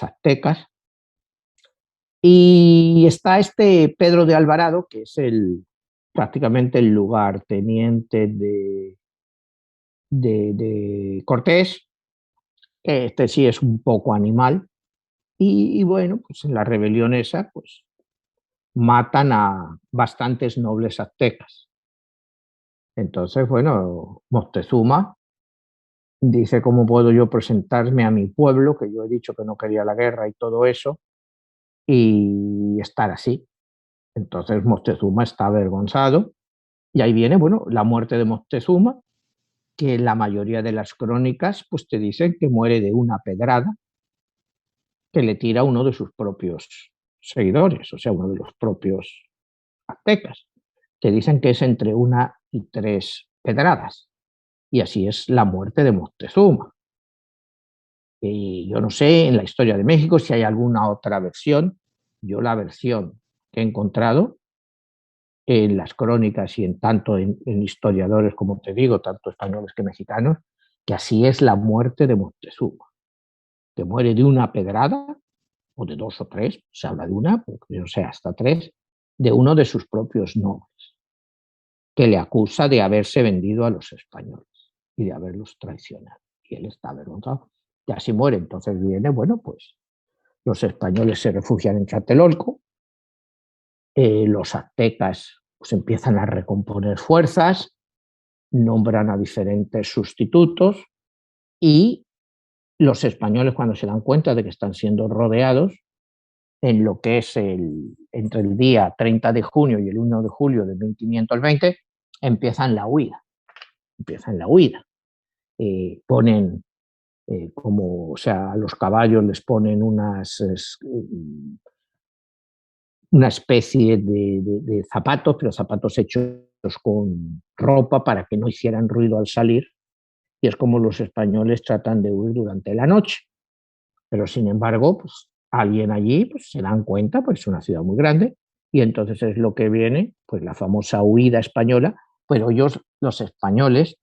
B: aztecas, y está este Pedro de Alvarado, que es prácticamente el lugarteniente de Cortés. Este sí es un poco animal, y bueno, pues en la rebelión esa, pues matan a bastantes nobles aztecas. Entonces, bueno, Moctezuma dice, ¿cómo puedo yo presentarme a mi pueblo, que yo he dicho que no quería la guerra y todo eso, y estar así? Entonces Moctezuma está avergonzado y ahí viene, bueno, la muerte de Moctezuma, que la mayoría de las crónicas pues te dicen que muere de una pedrada que le tira uno de sus propios seguidores, o sea, uno de los propios aztecas, que dicen que es entre 1 y 3 pedradas. Y así es la muerte de Moctezuma. Y yo no sé en la historia de México si hay alguna otra versión. Yo la versión que he encontrado en las crónicas y en historiadores, como te digo, tanto españoles que mexicanos, que así es la muerte de Moctezuma, que muere de una pedrada, o de 2 o 3, se habla de una, pero no sé, hasta 3, de uno de sus propios nobles, que le acusa de haberse vendido a los españoles y de haberlos traicionado. Y él está avergonzado. Y así muere. Entonces viene, bueno, pues los españoles se refugian en Tlatelolco, los aztecas pues empiezan a recomponer fuerzas, nombran a diferentes sustitutos y los españoles, cuando se dan cuenta de que están siendo rodeados, en lo que es entre el día 30 de junio y el 1 de julio de 1520, empiezan la huida. Empiezan la huida. Ponen como, o sea, a los caballos les ponen una especie de zapatos, pero zapatos hechos con ropa para que no hicieran ruido al salir, y es como los españoles tratan de huir durante la noche. Pero sin embargo, pues alguien allí pues, se dan cuenta, pues es una ciudad muy grande, y entonces es lo que viene, pues la famosa huida española, pero ellos, los españoles,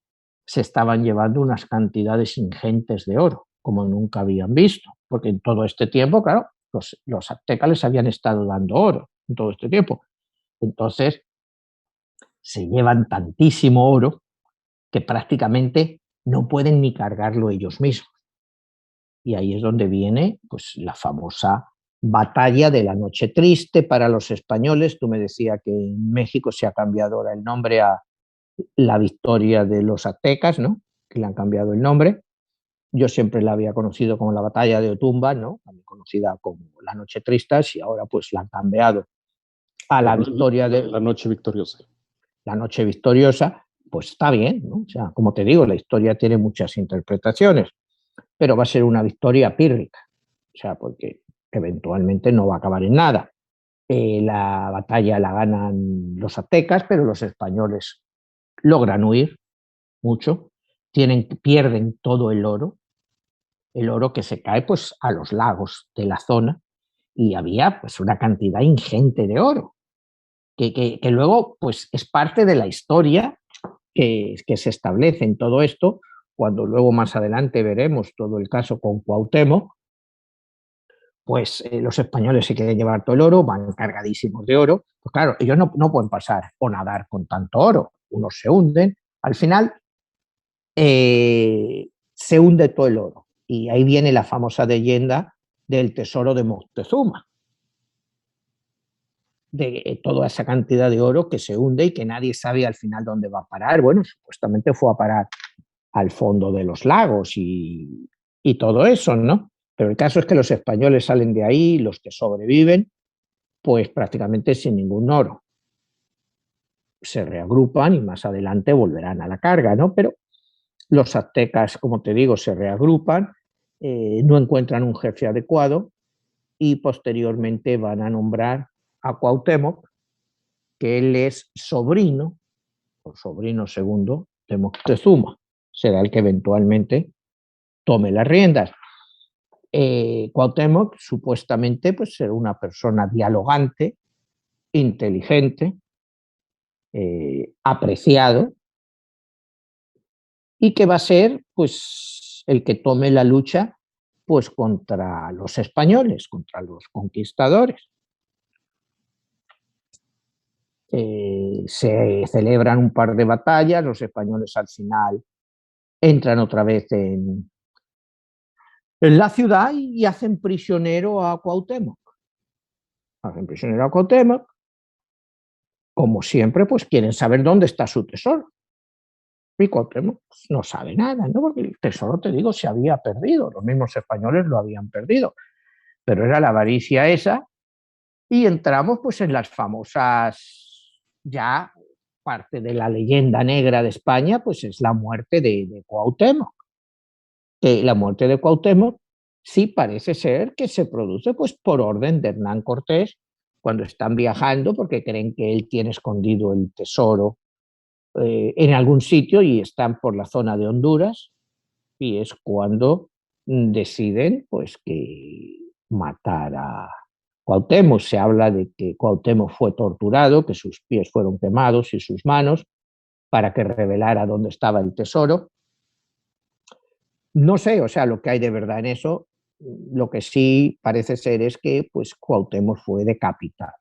B: se estaban llevando unas cantidades ingentes de oro, como nunca habían visto, porque en todo este tiempo, claro, los aztecas les habían estado dando oro en todo este tiempo. Entonces, se llevan tantísimo oro que prácticamente no pueden ni cargarlo ellos mismos. Y ahí es donde viene pues, la famosa batalla de la Noche Triste para los españoles. Tú me decías que en México se ha cambiado ahora el nombre a la victoria de los aztecas, ¿no? Que le han cambiado el nombre. Yo siempre la había conocido como la batalla de Otumba, ¿no? También conocida como la Noche Triste, y ahora pues la han cambiado a la victoria de
A: la Noche Victoriosa.
B: La Noche Victoriosa. Pues está bien, ¿no? O sea, como te digo, la historia tiene muchas interpretaciones, pero va a ser una victoria pírrica, o sea, porque eventualmente no va a acabar en nada. La batalla la ganan los aztecas, pero los españoles logran huir mucho, pierden todo el oro que se cae pues, a los lagos de la zona, y había pues, una cantidad ingente de oro, que luego pues, es parte de la historia que se establece en todo esto, cuando luego más adelante veremos todo el caso con Cuauhtémoc. Pues los españoles se quieren llevar todo el oro, van cargadísimos de oro. Pues claro, ellos no pueden pasar o nadar con tanto oro, unos se hunden. Al final se hunde todo el oro. Y ahí viene la famosa leyenda del tesoro de Moctezuma, de toda esa cantidad de oro que se hunde y que nadie sabe al final dónde va a parar. Bueno, supuestamente fue a parar al fondo de los lagos y todo eso, ¿no? Pero el caso es que los españoles salen de ahí, los que sobreviven, pues prácticamente sin ningún oro. Se reagrupan y más adelante volverán a la carga, ¿no? Pero los aztecas, como te digo, se reagrupan, no encuentran un jefe adecuado y posteriormente van a nombrar a Cuauhtémoc, que él es sobrino, o sobrino segundo, de Moctezuma. Será el que eventualmente tome las riendas. Cuauhtémoc supuestamente pues, será una persona dialogante, inteligente, apreciado, y que va a ser pues, el que tome la lucha pues, contra los españoles, contra los conquistadores. Se celebran un par de batallas, los españoles al final entran otra vez en la ciudad y hacen prisionero a Cuauhtémoc. Hacen prisionero a Cuauhtémoc. Como siempre, pues quieren saber dónde está su tesoro. Y Cuauhtémoc no sabe nada, ¿no? Porque el tesoro, te digo, se había perdido. Los mismos españoles lo habían perdido. Pero era la avaricia esa Y entramos pues en las famosas, ya parte de la leyenda negra de España, pues es la muerte de Cuauhtémoc. Que la muerte de Cuauhtémoc sí parece ser que se produce pues por orden de Hernán Cortés cuando están viajando porque creen que él tiene escondido el tesoro en algún sitio y están por la zona de Honduras y es cuando deciden pues que matar a Cuauhtémoc. Se habla de que Cuauhtémoc fue torturado, que sus pies fueron quemados y sus manos para que revelara dónde estaba el tesoro. No sé, o sea, lo que hay de verdad en eso. Lo que sí parece ser es que pues Cuauhtémoc fue decapitado,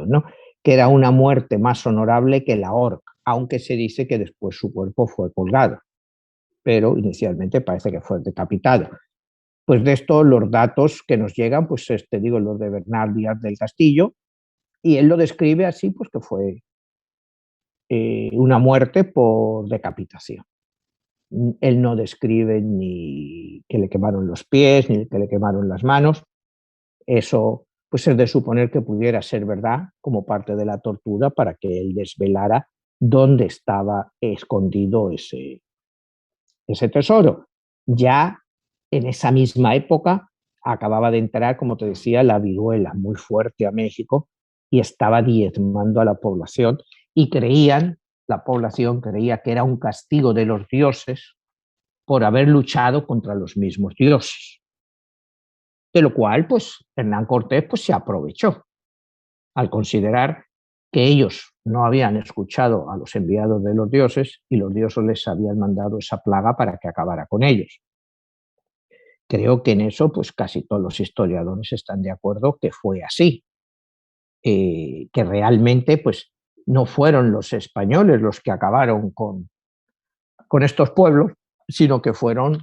B: ¿no? Que era una muerte más honorable que la horca, aunque se dice que después su cuerpo fue colgado, pero inicialmente parece que fue decapitado. Pues de esto los datos que nos llegan, pues te digo, los de Bernal Díaz del Castillo, y él lo describe así, pues que fue una muerte por decapitación. Él no describe ni que le quemaron los pies, ni que le quemaron las manos. Eso pues es de suponer que pudiera ser verdad como parte de la tortura para que él desvelara dónde estaba escondido ese tesoro. Ya en esa misma época acababa de entrar, como te decía, la viruela muy fuerte a México y estaba diezmando a la población y la población creía que era un castigo de los dioses por haber luchado contra los mismos dioses. De lo cual, pues, Hernán Cortés pues, se aprovechó al considerar que ellos no habían escuchado a los enviados de los dioses y los dioses les habían mandado esa plaga para que acabara con ellos. Creo que en eso, pues casi todos los historiadores están de acuerdo que fue así, que realmente, pues, no fueron los españoles los que acabaron con estos pueblos, sino que fueron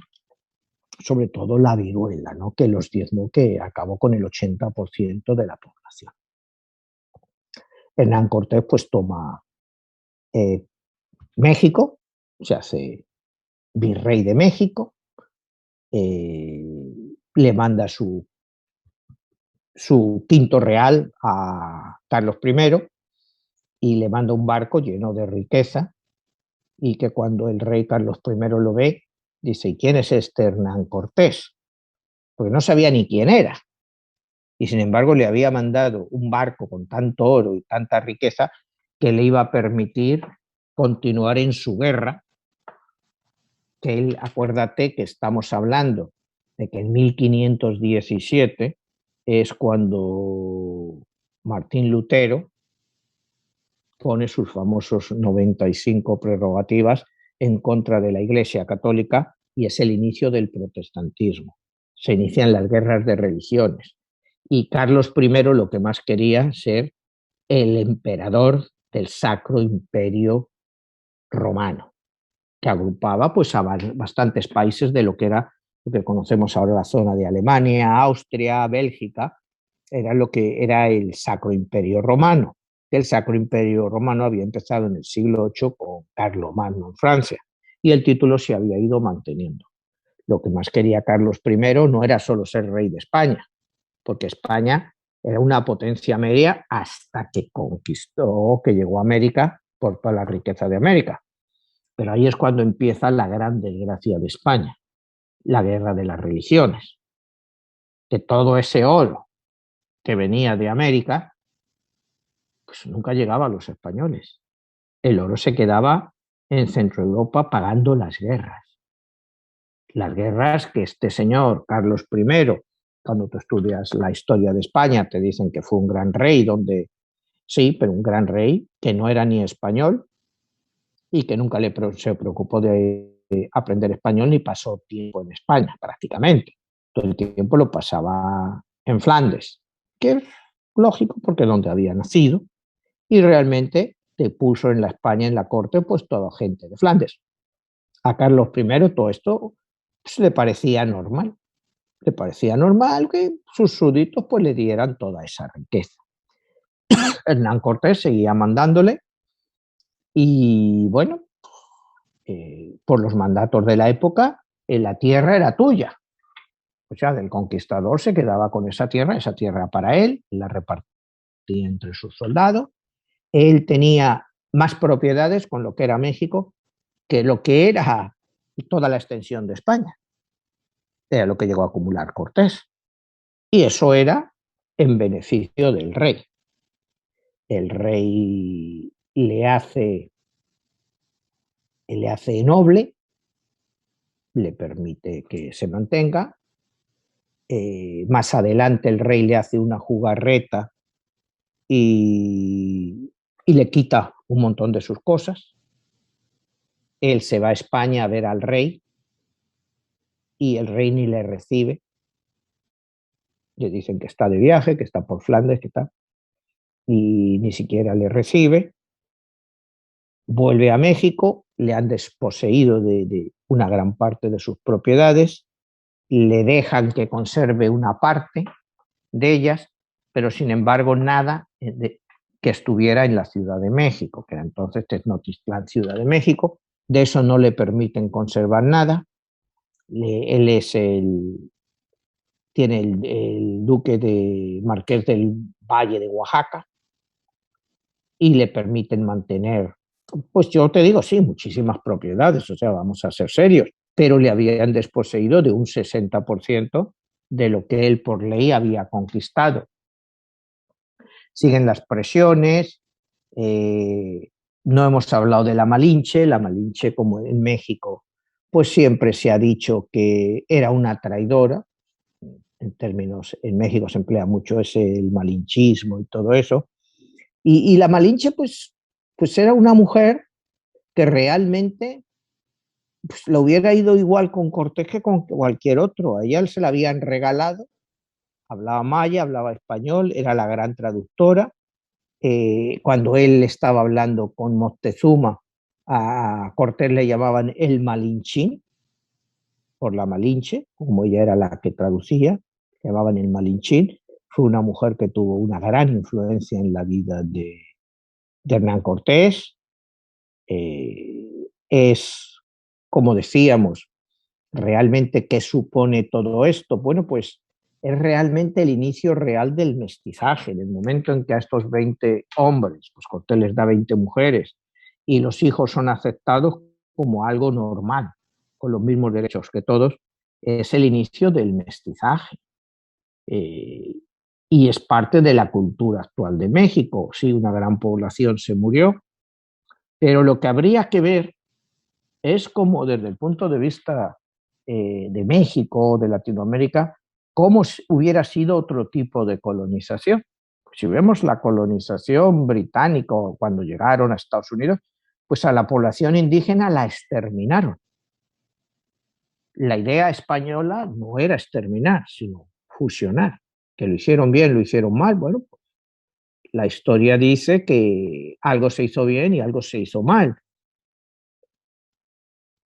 B: sobre todo la viruela, ¿no? Que los diezmó, que acabó con el 80% de la población. Hernán Cortés pues toma México, se hace virrey de México, le manda su quinto real a Carlos I y le manda un barco lleno de riqueza y que cuando el rey Carlos I lo ve, dice, ¿y quién es este Hernán Cortés? Porque no sabía ni quién era. Y sin embargo le había mandado un barco con tanto oro y tanta riqueza que le iba a permitir continuar en su guerra, que él, acuérdate que estamos hablando de que en 1517 es cuando Martín Lutero pone sus famosos 95 prerrogativas en contra de la Iglesia Católica y es el inicio del protestantismo. Se inician las guerras de religiones y Carlos I lo que más quería ser el emperador del Sacro Imperio Romano, que agrupaba pues a bastantes países de lo que era lo que conocemos ahora la zona de Alemania, Austria, Bélgica, era lo que era el Sacro Imperio Romano. El Sacro Imperio Romano había empezado en el siglo VIII con Carlomagno en Francia y el título se había ido manteniendo. Lo que más quería Carlos I no era solo ser rey de España, porque España era una potencia media hasta que conquistó, que llegó a América por toda la riqueza de América. Pero ahí es cuando empieza la gran desgracia de España, la guerra de las religiones, que todo ese oro que venía de América, pues nunca llegaba a los españoles. El oro se quedaba en Centro Europa pagando las guerras. Las guerras que este señor, Carlos I, cuando tú estudias la historia de España, te dicen que fue un gran rey, donde sí, pero un gran rey que no era ni español y que nunca se preocupó de aprender español ni pasó tiempo en España prácticamente. Todo el tiempo lo pasaba en Flandes, que es lógico porque es donde había nacido y realmente te puso en la España, en la corte, pues toda gente de Flandes. A Carlos I todo esto pues, le parecía normal. Le parecía normal que sus súbditos pues le dieran toda esa riqueza. Hernán Cortés seguía mandándole y bueno, por los mandatos de la época, la tierra era tuya. O sea, del conquistador se quedaba con esa tierra para él, la repartía entre sus soldados. Él tenía más propiedades con lo que era México que lo que era toda la extensión de España. Era lo que llegó a acumular Cortés. Y eso era en beneficio del rey. El rey le hace noble, le permite que se mantenga. Más adelante el rey le hace una jugarreta y le quita un montón de sus cosas. Él se va a España a ver al rey y el rey ni le recibe. Le dicen que está de viaje, que está por Flandes, que está, y ni siquiera le recibe. Vuelve a México, le han desposeído de una gran parte de sus propiedades, le dejan que conserve una parte de ellas, pero sin embargo nada que estuviera en la Ciudad de México, que era entonces Tenochtitlán, Ciudad de México. De eso no le permiten conservar nada. Él tiene el duque de Marqués del Valle de Oaxaca y le permiten mantener, pues yo te digo, sí, muchísimas propiedades, o sea, vamos a ser serios, pero le habían desposeído de un 60% de lo que él por ley había conquistado. Siguen las presiones, no hemos hablado de la Malinche como en México, pues siempre se ha dicho que era una traidora. En términos, en México se emplea mucho ese, el malinchismo y todo eso. Y la Malinche, pues era una mujer que realmente pues, le hubiera ido igual con Cortés que con cualquier otro. A ella se la habían regalado, hablaba maya, hablaba español, era la gran traductora. Cuando él estaba hablando con Moctezuma, a Cortés le llamaban el Malinchín, por la Malinche, como ella era la que traducía, llamaban el Malinchín. Fue una mujer que tuvo una gran influencia en la vida de Hernán Cortés. Es, como decíamos, realmente, ¿qué supone todo esto? Bueno, pues es realmente el inicio real del mestizaje, en el momento en que a estos 20 hombres, pues Cortés les da 20 mujeres y los hijos son aceptados como algo normal, con los mismos derechos que todos, es el inicio del mestizaje. Y es parte de la cultura actual de México. Sí, una gran población se murió, pero lo que habría que ver es como desde el punto de vista de México, de Latinoamérica, cómo hubiera sido otro tipo de colonización. Si vemos la colonización británica cuando llegaron a Estados Unidos, pues a la población indígena la exterminaron. La idea española no era exterminar, sino fusionar. Que lo hicieron bien, lo hicieron mal. Bueno, pues la historia dice que algo se hizo bien y algo se hizo mal.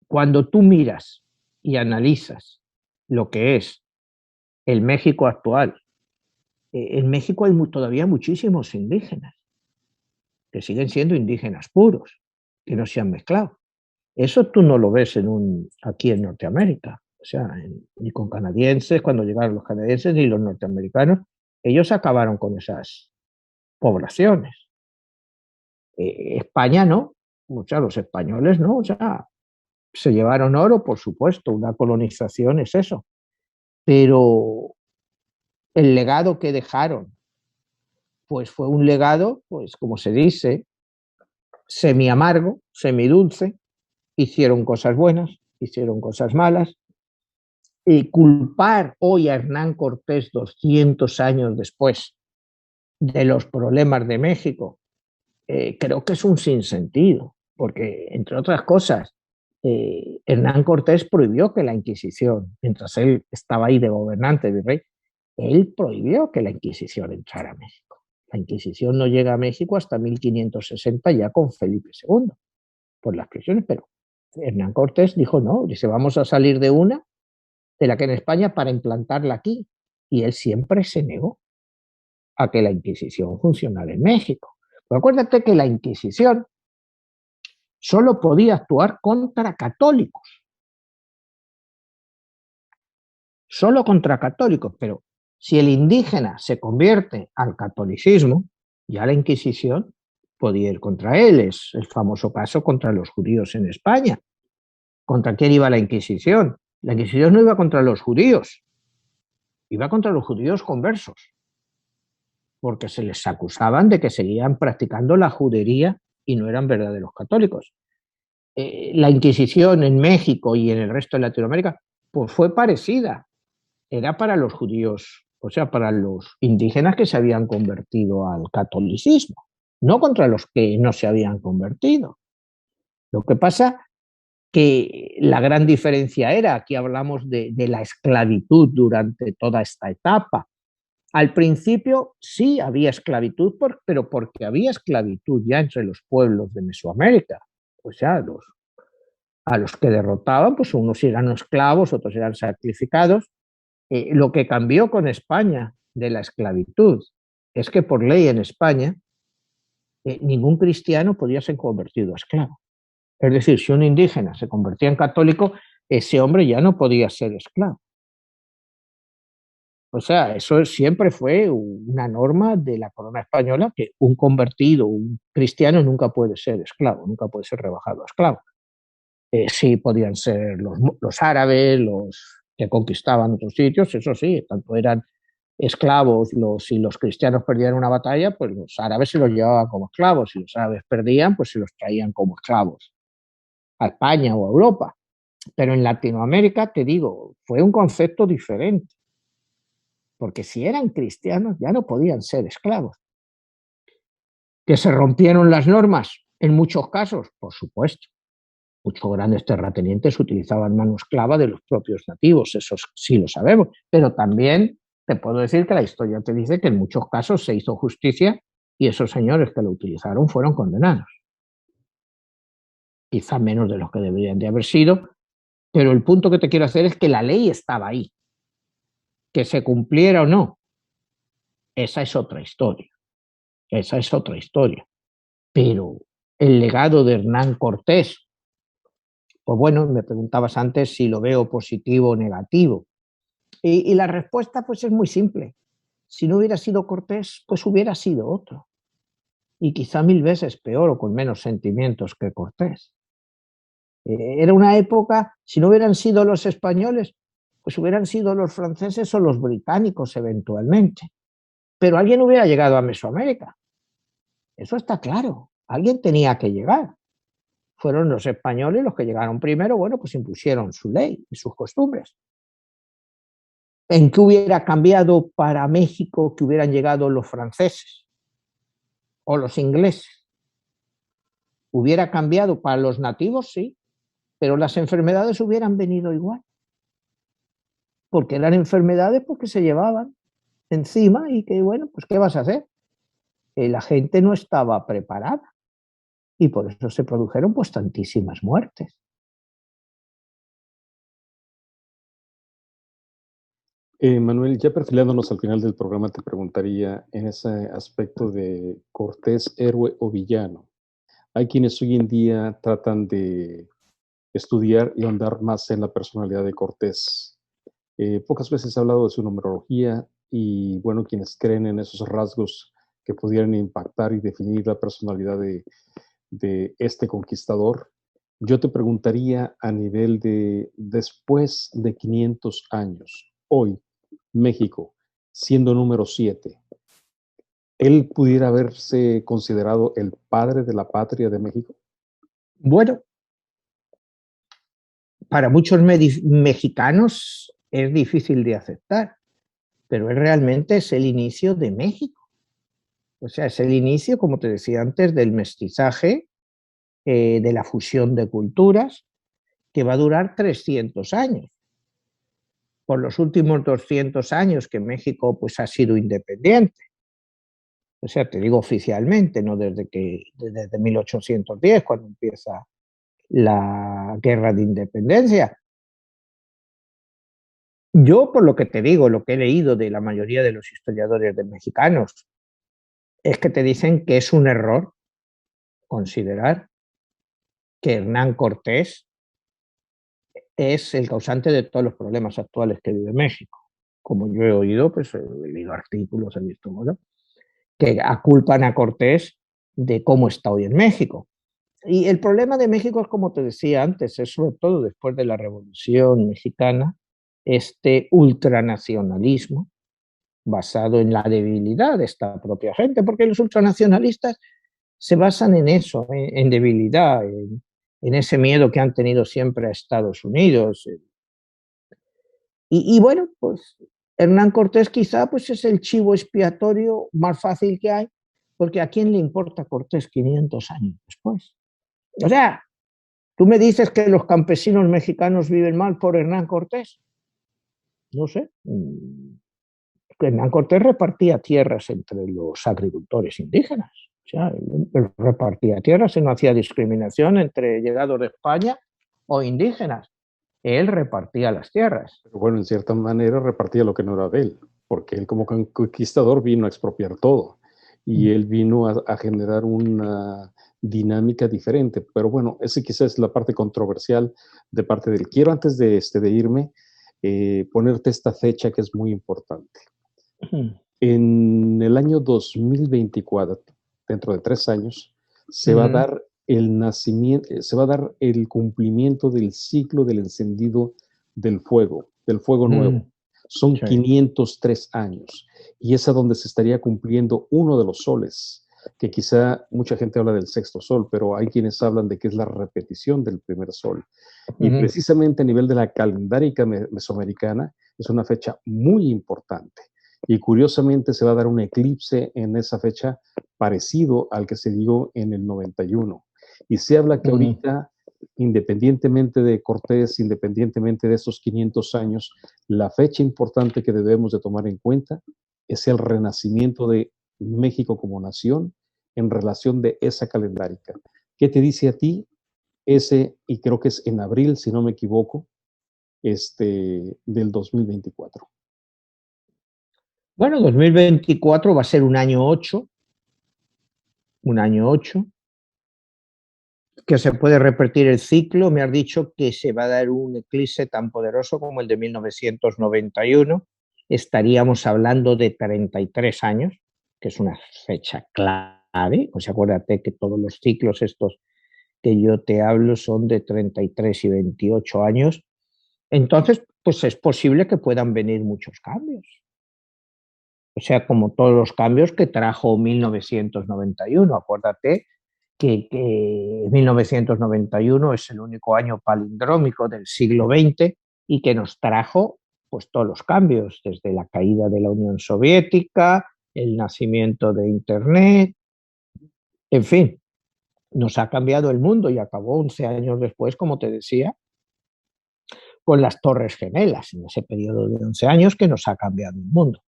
B: Cuando tú miras y analizas lo que es el México actual, en México hay todavía muchísimos indígenas que siguen siendo indígenas puros, que no se han mezclado. Eso tú no lo ves aquí en Norteamérica, o sea, ni con canadienses, cuando llegaron los canadienses, ni los norteamericanos, ellos acabaron con esas poblaciones. España no, o sea, los españoles no, o sea, se llevaron oro, por supuesto, una colonización es eso, pero el legado que dejaron, pues fue un legado, pues como se dice, semi amargo, semi dulce. Hicieron cosas buenas, hicieron cosas malas. Y culpar hoy a Hernán Cortés 200 años después de los problemas de México, creo que es un sinsentido, porque entre otras cosas, Hernán Cortés prohibió que la Inquisición, mientras él estaba ahí de gobernante, de rey, él prohibió que la Inquisición entrara a México. La Inquisición no llega a México hasta 1560 ya con Felipe II, por las presiones, pero Hernán Cortés dijo no, dice vamos a salir de la que en España para implantarla aquí. Y él siempre se negó a que la Inquisición funcionara en México. Pero acuérdate que la Inquisición solo podía actuar contra católicos. solo contra católicos, pero si el indígena se convierte al catolicismo, ya la Inquisición podía ir contra él. Es el famoso caso contra los judíos en España. ¿Contra quién iba la Inquisición? La Inquisición no iba contra los judíos, iba contra los judíos conversos, porque se les acusaban de que seguían practicando la judería y no eran verdaderos católicos. La Inquisición en México y en el resto de Latinoamérica pues fue parecida. Era para los judíos, o sea, para los indígenas que se habían convertido al catolicismo, no contra los que no se habían convertido. Lo que pasa que la gran diferencia era, aquí hablamos de la esclavitud durante toda esta etapa. Al principio sí había esclavitud, pero porque había esclavitud ya entre los pueblos de Mesoamérica. O sea, a los que derrotaban, pues unos eran esclavos, otros eran sacrificados. Lo que cambió con España de la esclavitud es que por ley en España ningún cristiano podía ser convertido a esclavo. Es decir, si un indígena se convertía en católico, ese hombre ya no podía ser esclavo. O sea, eso siempre fue una norma de la corona española, que un convertido, un cristiano nunca puede ser esclavo, nunca puede ser rebajado a esclavo. Sí podían ser los árabes, los que conquistaban otros sitios, eso sí, tanto eran esclavos, si los cristianos perdían una batalla, pues los árabes se los llevaban como esclavos, si los árabes perdían, pues se los traían como esclavos a España o a Europa. Pero en Latinoamérica, te digo, fue un concepto diferente, porque si eran cristianos ya no podían ser esclavos. ¿Que se rompieron las normas? En muchos casos, por supuesto. Muchos grandes terratenientes utilizaban mano esclava de los propios nativos, eso sí lo sabemos, pero también te puedo decir que la historia te dice que en muchos casos se hizo justicia y esos señores que lo utilizaron fueron condenados. Quizá menos de los que deberían de haber sido, pero el punto que te quiero hacer es que la ley estaba ahí. Que se cumpliera o no, esa es otra historia. Esa es otra historia. Pero el legado de Hernán Cortés, pues bueno, me preguntabas antes si lo veo positivo o negativo. Y la respuesta pues es muy simple. Si no hubiera sido Cortés, pues hubiera sido otro. Y quizá 1000 veces peor o con menos sentimientos que Cortés. Era una época, si no hubieran sido los españoles, pues hubieran sido los franceses o los británicos eventualmente. Pero alguien hubiera llegado a Mesoamérica. Eso está claro. Alguien tenía que llegar. Fueron los españoles los que llegaron primero, bueno, pues impusieron su ley y sus costumbres. ¿En qué hubiera cambiado para México que hubieran llegado los franceses o los ingleses? ¿Hubiera cambiado para los nativos? Sí, pero las enfermedades hubieran venido igual, porque eran enfermedades porque se llevaban encima y que, bueno, pues ¿qué vas a hacer? La gente no estaba preparada y por eso se produjeron pues tantísimas muertes.
A: Manuel, ya perfilándonos al final del programa, te preguntaría en ese aspecto de Cortés, héroe o villano. Hay quienes hoy en día tratan de estudiar y ahondar más en la personalidad de Cortés. Pocas veces se ha hablado de su numerología y, bueno, quienes creen en esos rasgos que pudieran impactar y definir la personalidad de este conquistador. Yo te preguntaría a nivel de después de 500 años, hoy, México, siendo número 7, ¿él pudiera haberse considerado el padre de la patria de México?
B: Bueno, para muchos mexicanos es difícil de aceptar, pero realmente es el inicio de México. O sea, es el inicio, como te decía antes, del mestizaje, de la fusión de culturas, que va a durar 300 años. Por los últimos 200 años que México pues, ha sido independiente. O sea, te digo oficialmente, no desde 1810, cuando empieza la guerra de independencia. Yo, por lo que te digo, lo que he leído de la mayoría de los historiadores de mexicanos, es que te dicen que es un error considerar que Hernán Cortés es el causante de todos los problemas actuales que vive México. Como yo he oído, pues he leído artículos, he visto, ¿no?, que aculpan a Cortés de cómo está hoy en México. Y el problema de México es, como te decía antes, es sobre todo después de la Revolución Mexicana, este ultranacionalismo basado en la debilidad de esta propia gente, porque los ultranacionalistas se basan en eso, en debilidad, en ese miedo que han tenido siempre a Estados Unidos. Y bueno, pues Hernán Cortés quizá pues es el chivo expiatorio más fácil que hay, porque ¿a quién le importa Cortés 500 años después? O sea, tú me dices que los campesinos mexicanos viven mal por Hernán Cortés. No sé. Hernán Cortés repartía tierras entre los agricultores indígenas. O sea, él repartía tierras y no hacía discriminación entre llegados de España o indígenas. Él repartía las tierras.
A: Pero bueno, en cierta manera repartía lo que no era de él, porque él como conquistador vino a expropiar todo y él vino a generar una dinámica diferente. Pero bueno, esa quizás es la parte controversial de parte del. Quiero antes de irme, ponerte esta fecha que es muy importante. En el año 2024, dentro de 3 años, se va a dar el nacimiento, se va a dar el cumplimiento del ciclo del encendido del fuego nuevo. Son 503 años y es a donde se estaría cumpliendo uno de los soles, que quizá mucha gente habla del sexto sol, pero hay quienes hablan de que es la repetición del primer sol. Y precisamente a nivel de la calendárica mesoamericana es una fecha muy importante. Y curiosamente se va a dar un eclipse en esa fecha parecido al que se dio en el 91. Y se habla que ahorita, independientemente de Cortés, independientemente de esos 500 años, la fecha importante que debemos de tomar en cuenta es el renacimiento de México como nación en relación de esa calendárica. ¿Qué te dice a ti ese, y creo que es en abril, si no me equivoco, del 2024?
B: Bueno, 2024 va a ser un año 8, que se puede repetir el ciclo. Me has dicho que se va a dar un eclipse tan poderoso como el de 1991. Estaríamos hablando de 33 años, que es una fecha clave. Pues acuérdate que todos los ciclos estos que yo te hablo son de 33 y 28 años. Entonces, pues es posible que puedan venir muchos cambios. O sea, como todos los cambios que trajo 1991. Acuérdate que 1991 es el único año palindrómico del siglo XX y que nos trajo pues todos los cambios, desde la caída de la Unión Soviética, el nacimiento de Internet, en fin, nos ha cambiado el mundo y acabó 11 años después, como te decía, con las Torres Gemelas, en ese periodo de 11 años que nos ha cambiado el mundo.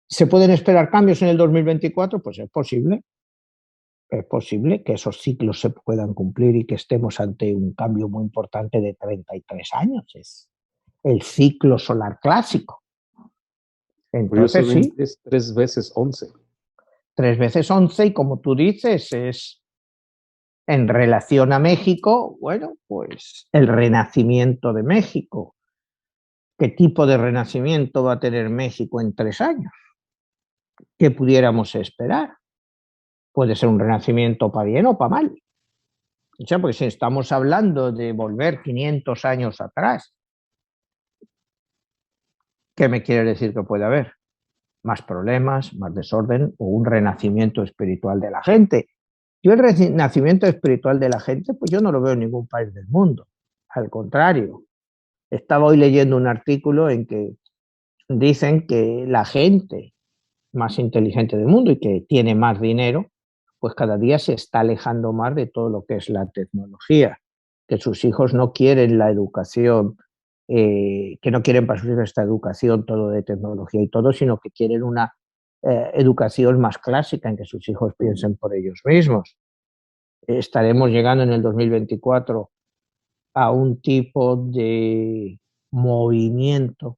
B: ¿Se pueden esperar cambios en el 2024? Pues es posible que esos ciclos se puedan cumplir y que estemos ante un cambio muy importante de 33 años. Es el ciclo solar clásico. Entonces, sí,
A: Curiosamente es 3 veces 11.
B: 3 veces 11 y como tú dices, es en relación a México, bueno, pues el renacimiento de México. ¿Qué tipo de renacimiento va a tener México en 3 años? ¿Qué pudiéramos esperar? Puede ser un renacimiento para bien o para mal. O sea, porque si estamos hablando de volver 500 años atrás, ¿qué me quiere decir que puede haber? Más problemas, más desorden o un renacimiento espiritual de la gente. Yo el renacimiento espiritual de la gente, pues yo no lo veo en ningún país del mundo. Al contrario, estaba hoy leyendo un artículo en que dicen que la gente más inteligente del mundo y que tiene más dinero, pues cada día se está alejando más de todo lo que es la tecnología, que sus hijos no quieren la educación, que no quieren para sus hijos esta educación todo de tecnología y todo, sino que quieren una educación más clásica en que sus hijos piensen por ellos mismos. Estaremos llegando en el 2024 a un tipo de movimiento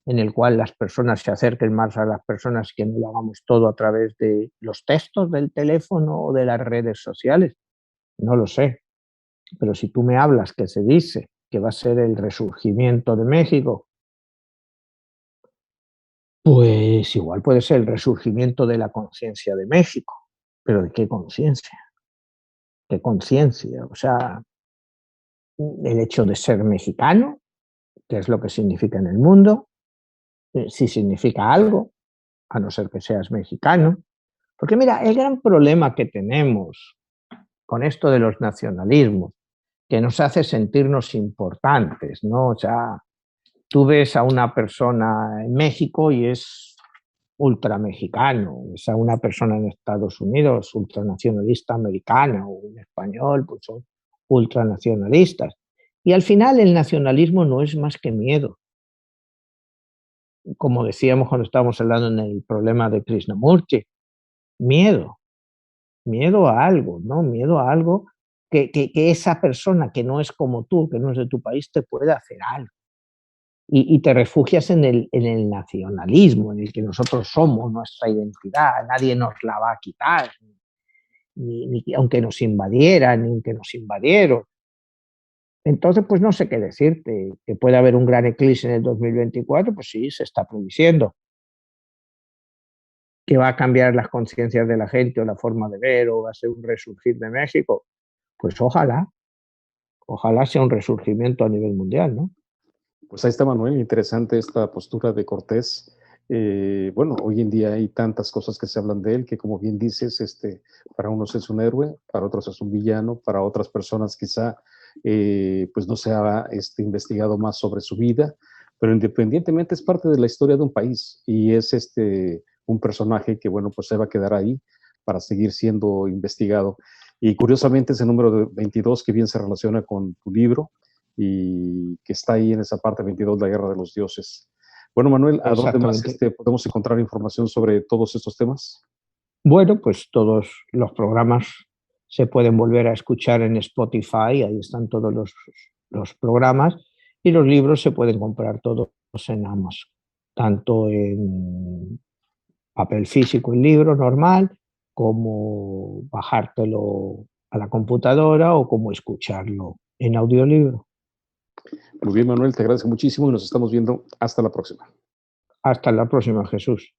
B: en el cual las personas se acerquen más a las personas, que no lo hagamos todo a través de los textos del teléfono o de las redes sociales. No lo sé. Pero si tú me hablas que se dice que va a ser el resurgimiento de México, pues igual puede ser el resurgimiento de la conciencia de México. ¿Pero de qué conciencia? ¿Qué conciencia? O sea, el hecho de ser mexicano, que es lo que significa en el mundo, si significa algo, a no ser que seas mexicano. Porque mira, el gran problema que tenemos con esto de los nacionalismos, que nos hace sentirnos importantes, ¿no? O sea, tú ves a una persona en México y es ultra mexicano, ves a una persona en Estados Unidos, ultranacionalista americana, o un español, pues son ultranacionalistas. Y al final el nacionalismo no es más que miedo. Como decíamos cuando estábamos hablando en el problema de Krishnamurti, miedo, miedo a algo, ¿no? Miedo a algo que esa persona que no es como tú, que no es de tu país, te puede hacer algo. Y te refugias en el nacionalismo, en el que nosotros somos nuestra identidad, nadie nos la va a quitar, ni aunque nos invadieran, ni aunque nos invadieron. Entonces, pues no sé qué decirte, que puede haber un gran eclipse en el 2024, pues sí, se está prediciendo. Que va a cambiar las conciencias de la gente o la forma de ver, o va a ser un resurgir de México, pues ojalá sea un resurgimiento a nivel mundial, ¿no?
A: Pues ahí está, Manuel, interesante esta postura de Cortés. Bueno, hoy en día hay tantas cosas que se hablan de él que, como bien dices, para unos es un héroe, para otros es un villano, para otras personas quizá pues no se ha investigado más sobre su vida, pero independientemente es parte de la historia de un país y es un personaje que, bueno, pues se va a quedar ahí para seguir siendo investigado. Y curiosamente ese número de 22 que bien se relaciona con tu libro, y que está ahí en esa parte 22, la guerra de los dioses. Bueno, Manuel, ¿a dónde más
B: Exactamente.
A: podemos encontrar información sobre todos estos temas?
B: Bueno, pues todos los programas se pueden volver a escuchar en Spotify, ahí están todos los programas, y los libros se pueden comprar todos en Amazon, tanto en papel físico, el libro normal, como bajártelo a la computadora o como escucharlo en audiolibro.
A: Muy bien, Manuel, te agradezco muchísimo y nos estamos viendo hasta la próxima.
B: Hasta la próxima, Jesús.